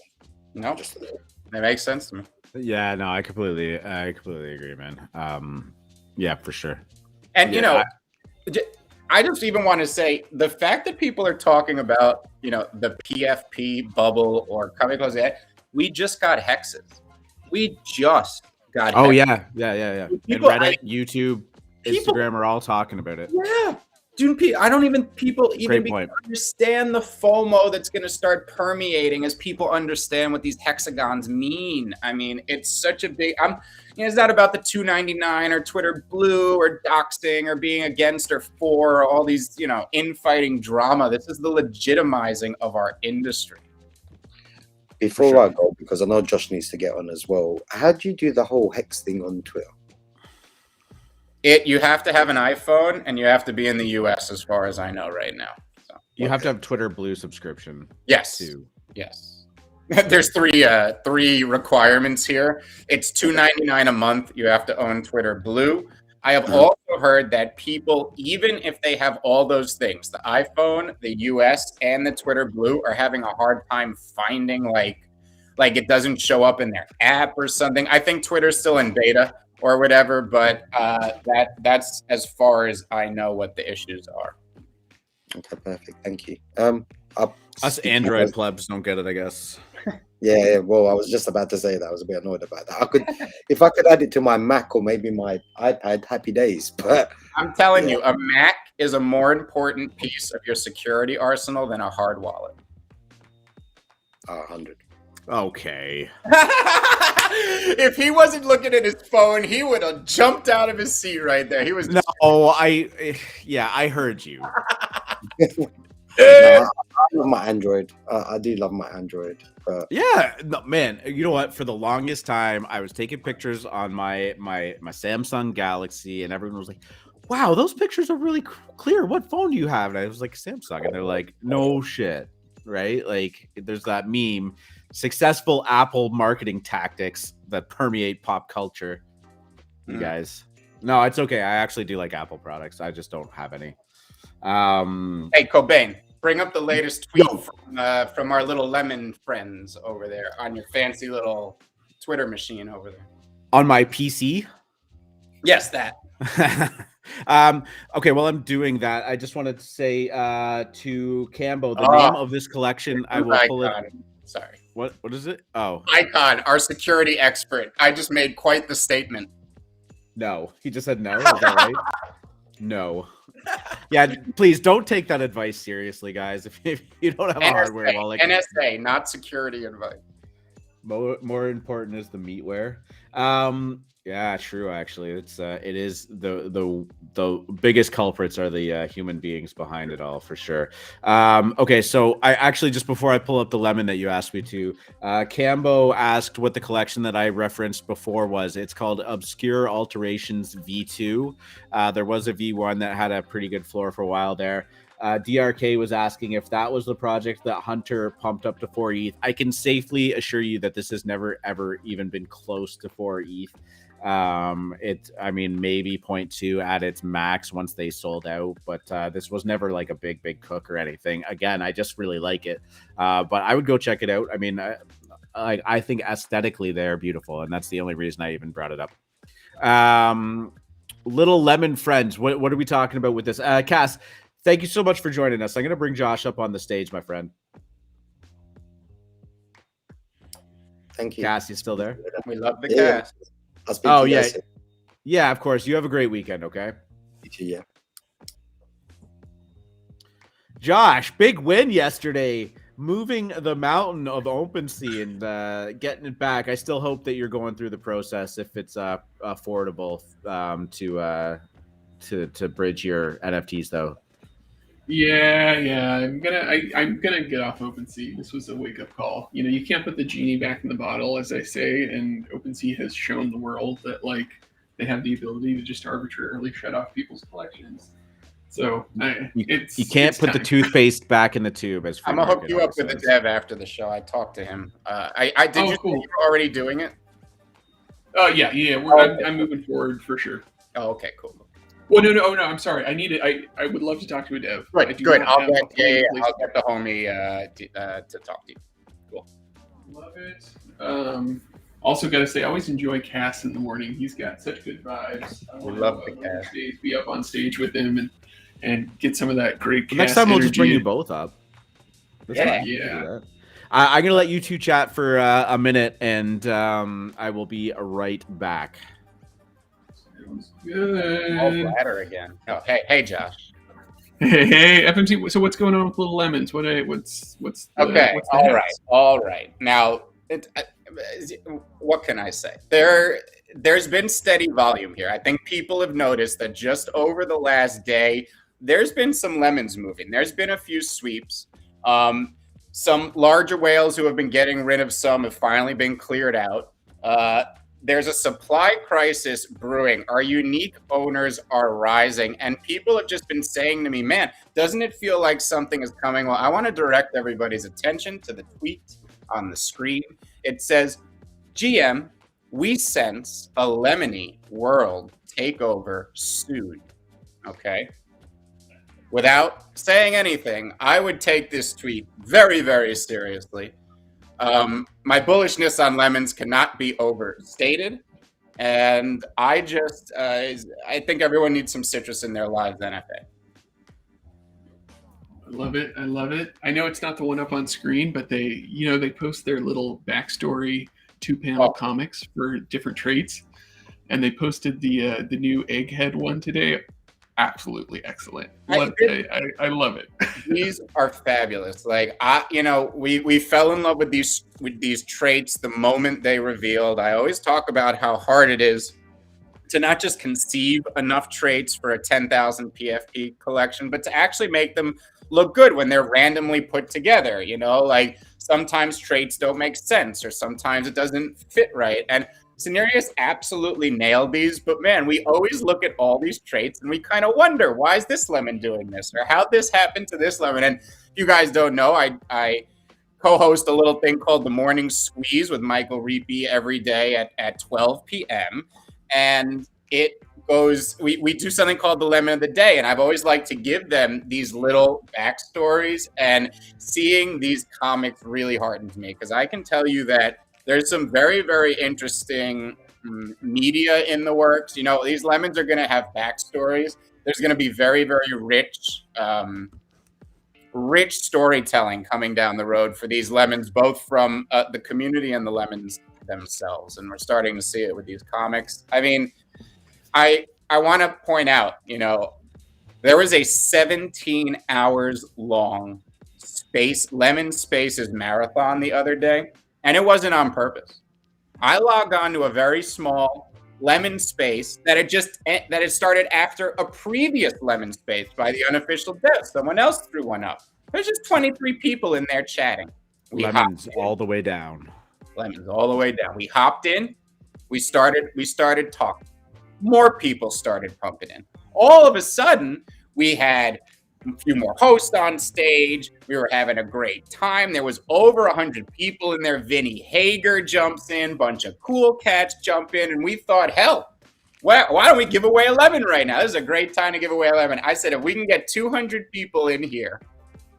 No, just a thought. That makes sense to me. Yeah, no, I completely agree, man. Yeah, for sure. And I just even want to say the fact that people are talking about, the PFP bubble or coming close to that, we just got hexes. We just got hexes. Yeah. People, and Reddit, YouTube, Instagram are all talking about it. Yeah. Dude, I don't even understand the FOMO that's going to start permeating as people understand what these hexagons mean. I mean, it's such a big. It's not about the $2.99 or Twitter Blue or doxing or being against or for or all these, infighting drama. This is the legitimizing of our industry. Before I go, because I know Josh needs to get on as well, how do you do the whole hex thing on Twitter? You have to have an iPhone, and you have to be in the US, as far as I know right now. So You have to have Twitter Blue subscription. yes, too. yes. There's three requirements here. It's $2.99 a month. You have to own Twitter Blue. I have also heard that people, even if they have all those things, the iPhone, the US, and the Twitter Blue, are having a hard time finding like it doesn't show up in their app or something. I think Twitter's still in beta or whatever, but that's as far as I know what the issues are. Okay, perfect. Thank you. Us Android plebs don't get it, I guess. Yeah, well, I was just about to say that. I was a bit annoyed about that. I could, if I could add it to my Mac or maybe my iPad, happy days. But I'm telling you, a Mac is a more important piece of your security arsenal than a hard wallet. 100. Okay. If he wasn't looking at his phone, he would have jumped out of his seat right there. He was No, I heard you. No, I love my Android. I do love my Android. But Yeah, no, man. You know what? For the longest time, I was taking pictures on my Samsung Galaxy, and everyone was like, "Wow, those pictures are really clear. What phone do you have?" And I was like, "Samsung," and they're like, "No shit." Right? Like, there's that meme: successful Apple marketing tactics that permeate pop culture. You guys, no, it's okay. I actually do like Apple products. I just don't have any. Hey, Cobain, bring up the latest tweet from our little lemon friends over there on your fancy little Twitter machine over there. On my PC. Yes, that. Okay, well, I'm doing that. I just wanted to say to Cambo, the name of this collection, I will pull it. Sorry. What is it? Oh, Icon, our security expert. I just made quite the statement. No, he just said no. Is that right? No. Yeah, please don't take that advice seriously, guys. If you don't have a hardware wallet, NSA, not security advice. More important is the meatware. Yeah, true. Actually, it is the biggest culprits are the human beings behind it all, for sure. Okay, so I actually, just before I pull up the lemon that you asked me to, Cambo asked what the collection that I referenced before was. It's called Obscure Alterations V2. There was a V1 that had a pretty good floor for a while there. DRK was asking if that was the project that Hunter pumped up to 4 ETH. I can safely assure you that this has never ever even been close to 4 ETH. I mean, maybe 0.2 at its max once they sold out, but this was never like a big cook or anything. Again, I just really like it, but I would go check it out. I mean, I think aesthetically they're beautiful, and that's the only reason I even brought it up. Little lemon friends, what are we talking about with this? Cass, thank you so much for joining us. I'm going to bring Josh up on the stage, my friend. Thank you. Cass, you still there? We love the cast. I'll speak to you guys soon. Yeah, of course. You have a great weekend, okay? Yeah. Josh, big win yesterday, moving the mountain of Opensea and getting it back. I still hope that you're going through the process if it's affordable to bridge your NFTs, though. Yeah. I'm gonna get off Opensea. This was a wake up call. You know, you can't put the genie back in the bottle, as I say, and Opensea has shown the world that they have the ability to just arbitrarily shut off people's collections. So you can't put the toothpaste back in the tube. As I'm gonna hook you up with the dev after the show. I talked to him. I did. You were already doing it? Oh yeah. I'm moving forward for sure. Oh, okay, cool. Well, no. I'm sorry. I would love to talk to a dev. Right, good. I'll get the homie to talk to you. Cool. Love it. Also, gotta say, I always enjoy Cass in the morning. He's got such good vibes. We love the Cass. Be up on stage with him and get some of that great Cass next time we'll energy. just bring you both up. Yeah. I'm gonna let you two chat for a minute, and I will be right back. Good. All ladder again. Oh, hey, Josh. Hey, FMC. So what's going on with Little Lemons? What's okay? All right. Now, what can I say? There's been steady volume here. I think people have noticed that just over the last day, there's been some lemons moving. There's been a few sweeps. Some larger whales who have been getting rid of some have finally been cleared out. there's a supply crisis brewing. Our unique owners are rising. And people have just been saying to me, man, doesn't it feel like something is coming? Well, I want to direct everybody's attention to the tweet on the screen. It says, GM, we sense a lemony world takeover soon. Okay. Without saying anything, I would take this tweet very, very seriously. My bullishness on lemons cannot be overstated. And I think everyone needs some citrus in their lives, NFA. I love it. I love it. I know it's not the one up on screen, but they post their little backstory 2-panel comics for different traits. And they posted the new egghead one today. Absolutely excellent. I love it. These are fabulous. Like we fell in love with these traits the moment they revealed. I always talk about how hard it is to not just conceive enough traits for a 10,000 PFP collection, but to actually make them look good when they're randomly put together. Like sometimes traits don't make sense, or sometimes it doesn't fit right. And Cenarius absolutely nailed these, but man, we always look at all these traits and we kind of wonder, why is this lemon doing this? Or how'd this happen to this lemon? And if you guys don't know, I co-host a little thing called The Morning Squeeze with Michael Reapy every day at 12 p.m. And it goes, we do something called the Lemon of the Day. And I've always liked to give them these little backstories, and seeing these comics really heartens me, because I can tell you that there's some very, very interesting media in the works. These lemons are going to have backstories. There's going to be very, very rich storytelling coming down the road for these lemons, both from the community and the lemons themselves. And we're starting to see it with these comics. I mean, I want to point out, there was a 17 hours long Lemon Spaces marathon the other day. And it wasn't on purpose. I logged on to a very small lemon space that it started after a previous lemon space by the unofficial dev. Someone else threw one up. There's just 23 people in there chatting. Lemons all the way down. Lemons all the way down. We hopped in. We started talking. More people started pumping in. All of a sudden, we had a few more hosts on stage. We were having a great time. There was over 100 people in there. Vinny Hager jumps in, bunch of cool cats jump in, and we thought, hell, why don't we give away a lemon right now? This is a great time to give away a lemon. I said, if we can get 200 people in here,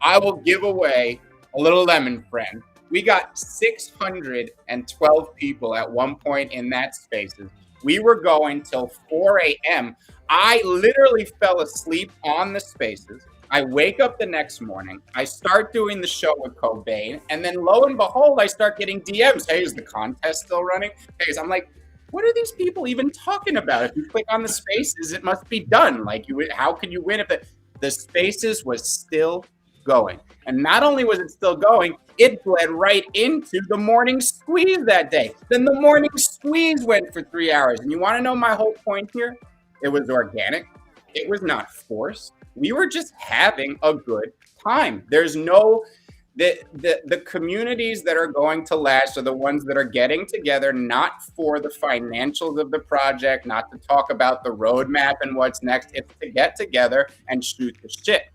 I will give away a little lemon friend. We got 612 people at one point in that spaces. We were going till 4 a.m. I literally fell asleep on the spaces. I wake up the next morning. I start doing the show with Cobain. And then lo and behold, I start getting DMs. Hey, is the contest still running? Hey, I'm like, what are these people even talking about? If you click on the spaces, it must be done. Like, how could you win if the spaces was still going? And not only was it still going, it bled right into the morning squeeze that day. Then the morning squeeze went for 3 hours. And you want to know my whole point here? It was organic. It was not forced. We were just having a good time. There's no, the communities that are going to last are the ones that are getting together, not for the financials of the project, not to talk about the roadmap and what's next. It's to get together and shoot the shit.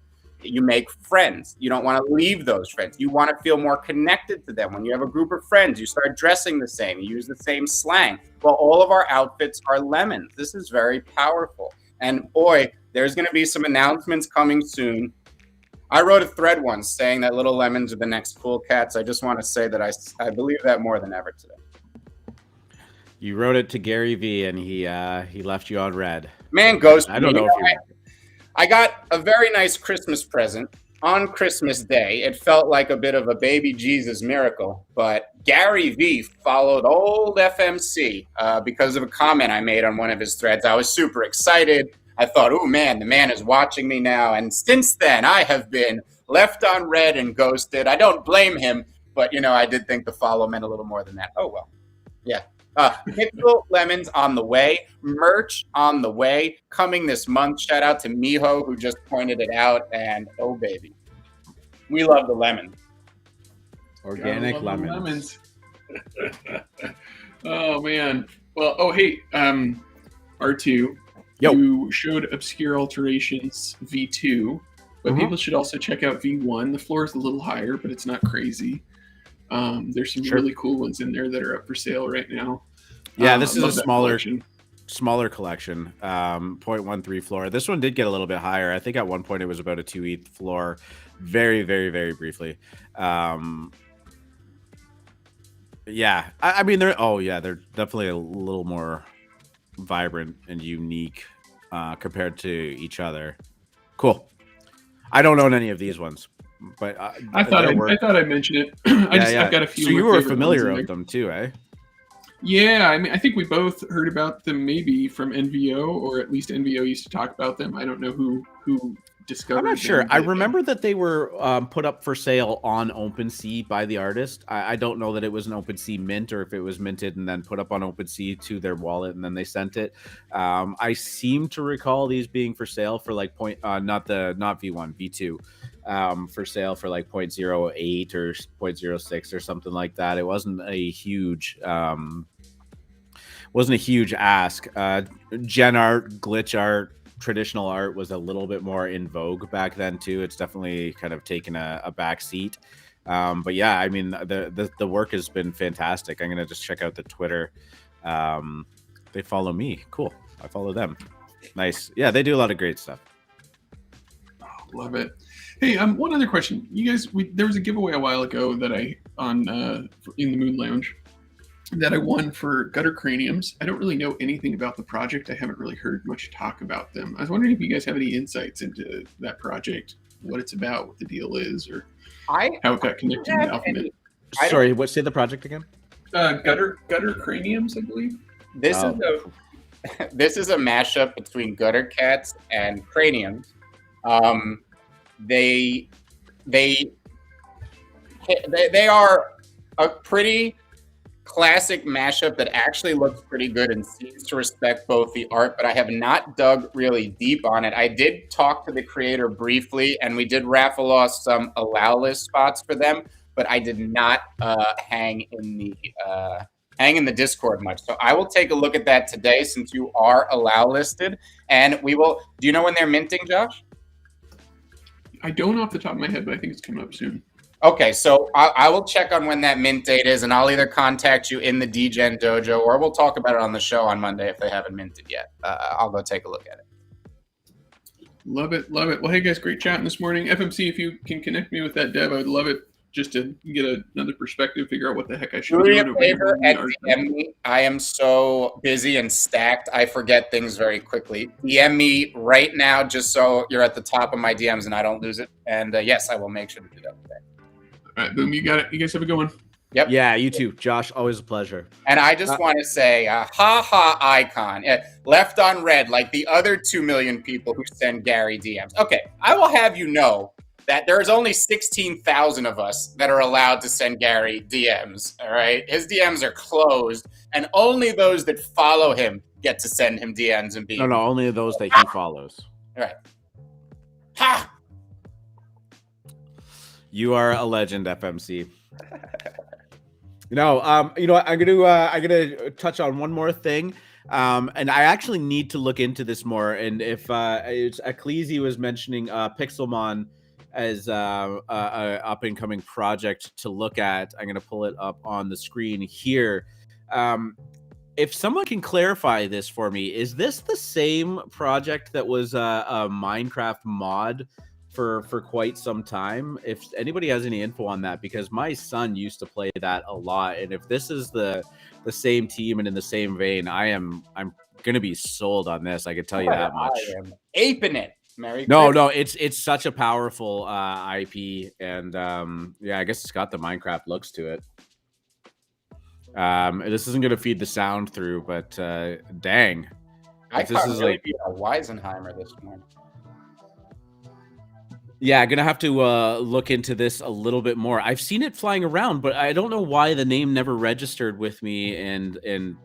You make friends. You don't want to leave those friends. You want to feel more connected to them. When you have a group of friends, you start dressing the same. You use the same slang. Well, all of our outfits are lemons. This is very powerful. And boy, there's going to be some announcements coming soon. I wrote a thread once saying that little lemons are the next cool cats. I just want to say that I believe that more than ever today. You wrote it to Gary V, and he left you on red. Man, Ghost. I don't know if I got a very nice Christmas present on Christmas Day. It felt like a bit of a baby Jesus miracle, but Gary V followed old FMC because of a comment I made on one of his threads. I was super excited. I thought, oh man, the man is watching me now. And since then, I have been left on red and ghosted. I don't blame him, but I did think the follow meant a little more than that. Oh well, yeah. Pixel lemons on the way, merch on the way, coming this month. Shout out to Miho, who just pointed it out, and oh baby, we love the lemons. Organic lemons. Oh man, Well, oh hey, R2, Yo. you showed Obscure Alterations V2, but Mhm. people should also check out V1. The floor is a little higher, but it's not crazy. There's some Sure. really cool ones in there that are up for sale right now. Yeah, this is Love a that smaller collection. collection. 0.13 floor. This one did get a little bit higher. I think at one point it was about a 2 ETH floor, very, very, very briefly. Yeah, I mean they're they're definitely a little more vibrant and unique compared to each other. Cool. I don't own any of these ones, but I thought I'd mention it. I've got a few. So of my you were favorite familiar ones in with there. them too, eh? Yeah, I mean, I think we both heard about them maybe from NVO, or at least NVO used to talk about them. I don't know who discovered I'm not sure. them, I but, remember that they were put up for sale on OpenSea by the artist. I don't know that it was an OpenSea mint or if it was minted and then put up on OpenSea to their wallet and then they sent it. I seem to recall these being for sale for like not V1, V2, for sale for like 0.08 or 0.06 or something like that. It wasn't a huge ask. Gen art, glitch art, traditional art was a little bit more in vogue back then too. It's definitely kind of taken a back seat. But yeah, I mean the work has been fantastic. I'm gonna just check out the Twitter. They follow me. Cool. I follow them. Nice. Yeah, they do a lot of great stuff. love it. Hey, one other question. You guys, there was a giveaway a while ago that I on in the Moon Lounge that I won for Gutter Craniums. I don't really know anything about the project. I haven't really heard much talk about them. I was wondering if you guys have any insights into that project, what it's about, what the deal is, or how it got connected to Alpha Mint. Sorry, say the project again? Gutter Craniums, I believe. This is a mashup between gutter cats and craniums. They are a pretty classic mashup that actually looks pretty good and seems to respect both the art, but I have not dug really deep on it. I did talk to the creator briefly, and we did raffle off some allow list spots for them, but I did not hang in the Discord much. So I will take a look at that today since you are allow listed, and we will. Do you know when they're minting, Josh? I don't off the top of my head, but I think it's coming up soon. Okay, so I will check on when that mint date is, and I'll either contact you in the Degen dojo, or we'll talk about it on the show on Monday if they haven't minted yet. I'll go take a look at it. Love it, love it. Well, hey guys, great chatting this morning. FMC, if you can connect me with that dev, I would love it, just to get another perspective, figure out what the heck I should Do be me a doing. favor and DM me. I am so busy and stacked, I forget things very quickly. DM me right now, just so you're at the top of my DMs and I don't lose it. And yes, I will make sure to do that today. All right, boom, you got it. You guys have a good one. Yep. Yeah, you too, Josh. Always a pleasure. And I just want to say, ha icon, left on red, like the other 2 million people who send Gary DMs. Okay, I will have you know that there's only 16,000 of us that are allowed to send Gary DMs, all right? His DMs are closed, and only those that follow him get to send him DMs and be... No, only those that he follows. All right. Ha! You are a legend, FMC. You know what? I'm gonna touch on one more thing, and I actually need to look into this more. And if Ecclesi was mentioning Pixelmon as a up and coming project to look at, I'm gonna pull it up on the screen here. If someone can clarify this for me, is this the same project that was a Minecraft mod for quite some time? If anybody has any info on that, because my son used to play that a lot, and if this is the same team and in the same vein, I'm gonna be sold on this. I can tell you that much. I am aping it. No, it's such a powerful IP, and yeah, I guess it's got the Minecraft looks to it. This isn't gonna feed the sound through, but dang, this is like a Weisenheimer this morning. Yeah, gonna have to look into this a little bit more. I've seen it flying around, but I don't know why the name never registered with me, and in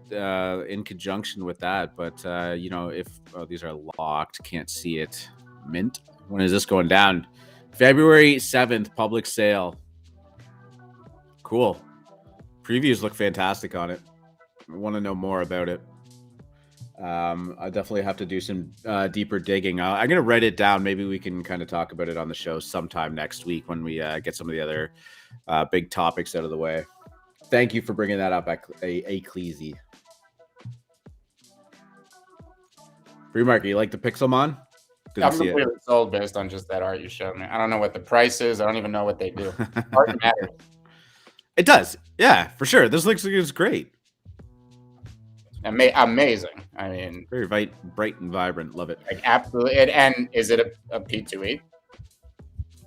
conjunction with that. But you know, if these are locked, can't see it. Mint. When is this going down? February 7th, public sale. Cool. Previews look fantastic on it. I want to know more about it. I definitely have to do some deeper digging. I'm going to write it down. Maybe we can kind of talk about it on the show sometime next week when we get some of the other big topics out of the way. Thank you for bringing that up, Ecclesi. Free market, you like the Pixelmon? I'm completely sold based on just that art you showed me. I don't know what the price is. I don't even know what they do. Art matters. It does. Yeah, for sure. This looks like it's great. Amazing. I mean, very bright and vibrant. Love it. Like absolutely. And is it a P2E?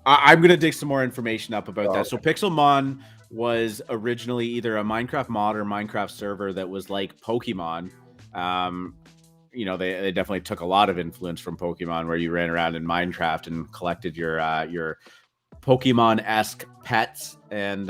I'm gonna dig some more information up about that. So Pixelmon was originally either a Minecraft mod or Minecraft server that was like Pokemon. You know, they definitely took a lot of influence from Pokemon, where you ran around in Minecraft and collected your Pokemon-esque pets, and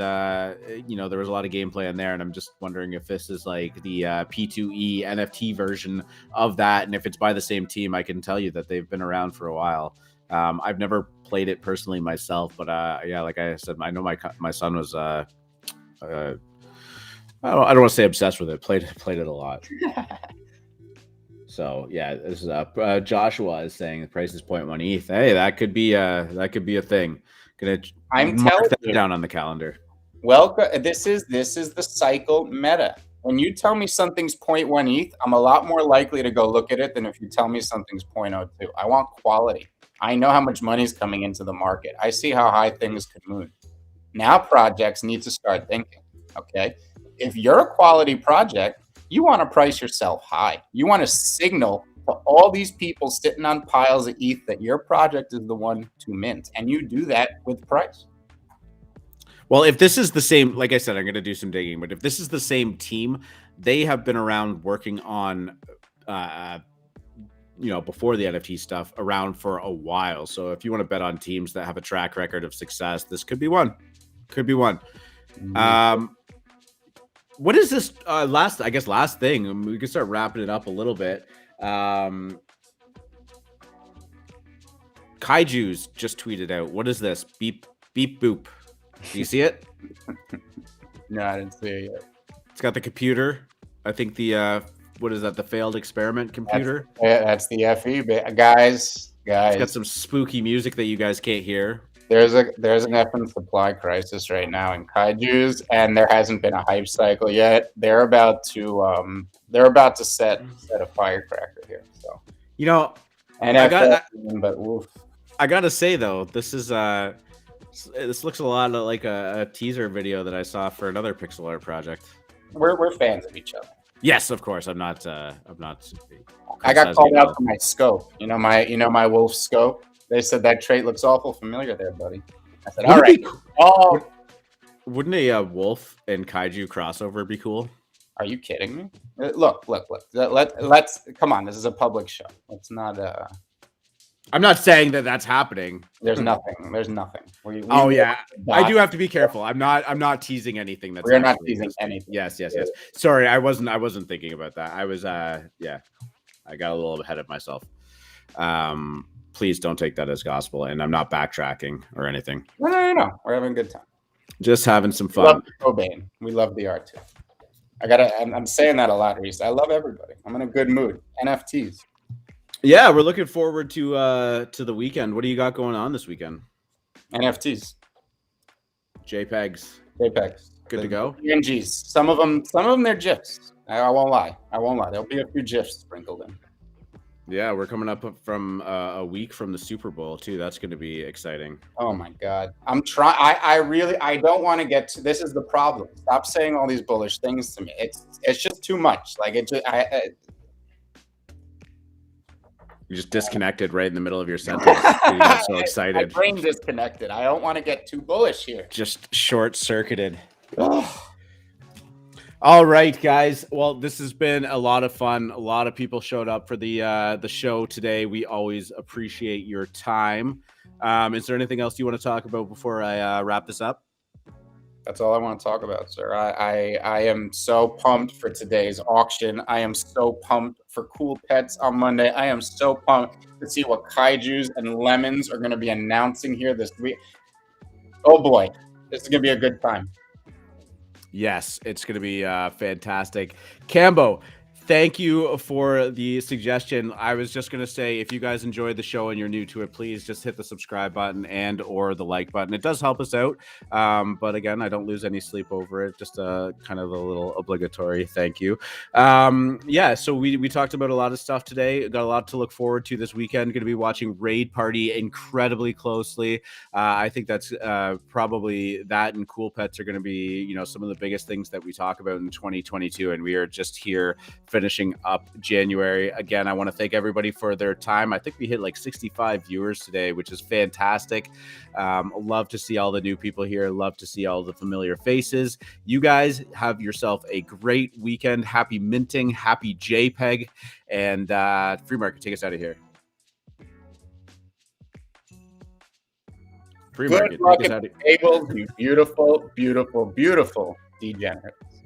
you know, there was a lot of gameplay in there. And I'm just wondering if this is like the P2E NFT version of that, and if it's by the same team. I can tell you that they've been around for a while. I've never played it personally myself, but yeah, like I said, I know my son was I don't want to say obsessed with it. Played it a lot. So yeah, this is Joshua is saying the price is 0.1 ETH. Hey, that could be a thing. I'm telling you, down on the calendar. Welcome. This is the cycle meta. When you tell me something's 0.1 ETH, I'm a lot more likely to go look at it than if you tell me something's 0.02. I want quality. I know how much money's coming into the market. I see how high things could move. Now projects need to start thinking, okay? If you're a quality project, you want to price yourself high. You want to signal to all these people sitting on piles of ETH that your project is the one to mint. And you do that with price. Well, if this is the same, like I said, I'm going to do some digging, but if this is the same team, they have been around working on, you know, before the NFT stuff, around for a while. So if you want to bet on teams that have a track record of success, this could be one. Could be one. What is this last thing? We can start wrapping it up a little bit. Kaiju's just tweeted out. What is this? Beep, beep, boop. Do you see it? No, I didn't see it yet. It's got the computer. I think the what is that? The failed experiment computer. That's the FE, guys. It's got some spooky music that you guys can't hear. There's an effing supply crisis right now in Kaiju's, and there hasn't been a hype cycle yet. They're about to set a firecracker here. So you know, and I gotta say though, this looks a lot like a teaser video that I saw for another pixel art project. We're fans of each other. Yes, of course. I'm not. I got called out for my scope. You know my wolf scope. They said that trait looks awful familiar there, buddy. I said, all right. Wouldn't a wolf and kaiju crossover be cool? Are you kidding me? Look. Let's come on. This is a public show. Let's not. I'm not saying that that's happening. There's nothing. Yeah. I do have to be careful. I'm not teasing anything. We're not teasing anything. Yes. Sorry, I wasn't thinking about that. I was I got a little ahead of myself. Please don't take that as gospel, and I'm not backtracking or anything. No. We're having a good time. Just having some fun. We love Cobain. We love the art too. I'm saying that a lot, Reese. I love everybody. I'm in a good mood. NFTs. Yeah, we're looking forward to the weekend. What do you got going on this weekend? NFTs. JPEGs. Good to go. PNGs. Some of them they're GIFs. I won't lie. There'll be a few GIFs sprinkled in. Yeah, we're coming up from a week from the Super Bowl too. That's going to be exciting. Oh my God, I'm trying. I don't want to get to. This is the problem. Stop saying all these bullish things to me. It's just too much. Like You just disconnected right in the middle of your sentence. You got so excited. My brain disconnected. I don't want to get too bullish here. Just short-circuited. All right, guys. Well, this has been a lot of fun. A lot of people showed up for the show today. We always appreciate your time. Is there anything else you want to talk about before I wrap this up? That's all I want to talk about, sir. I am so pumped for today's auction. I am so pumped for Cool Pets on Monday. I am so pumped to see what Kaijus and Lemons are going to be announcing here this week. Oh boy, this is going to be a good time. Yes, it's going to be fantastic. Cambo, thank you for the suggestion. I was just going to say, if you guys enjoyed the show and you're new to it, please just hit the subscribe button and or the like button. It does help us out. But again, I don't lose any sleep over it. Just kind of a little obligatory thank you. Yeah, so we talked about a lot of stuff today. Got a lot to look forward to this weekend. Going to be watching Raid Party incredibly closely. I think that's probably that and Cool Pets are going to be, you know, some of the biggest things that we talk about in 2022. And we are just here finishing up January. Again, I want to thank everybody for their time. I think we hit like 65 viewers today, which is fantastic. Love to see all the new people here. Love to see all the familiar faces. You guys have yourself a great weekend. Happy minting. Happy JPEG. And Free Market, take us out of here. Free Good Market, luck take us at out the of tables, you beautiful, beautiful, beautiful degenerates.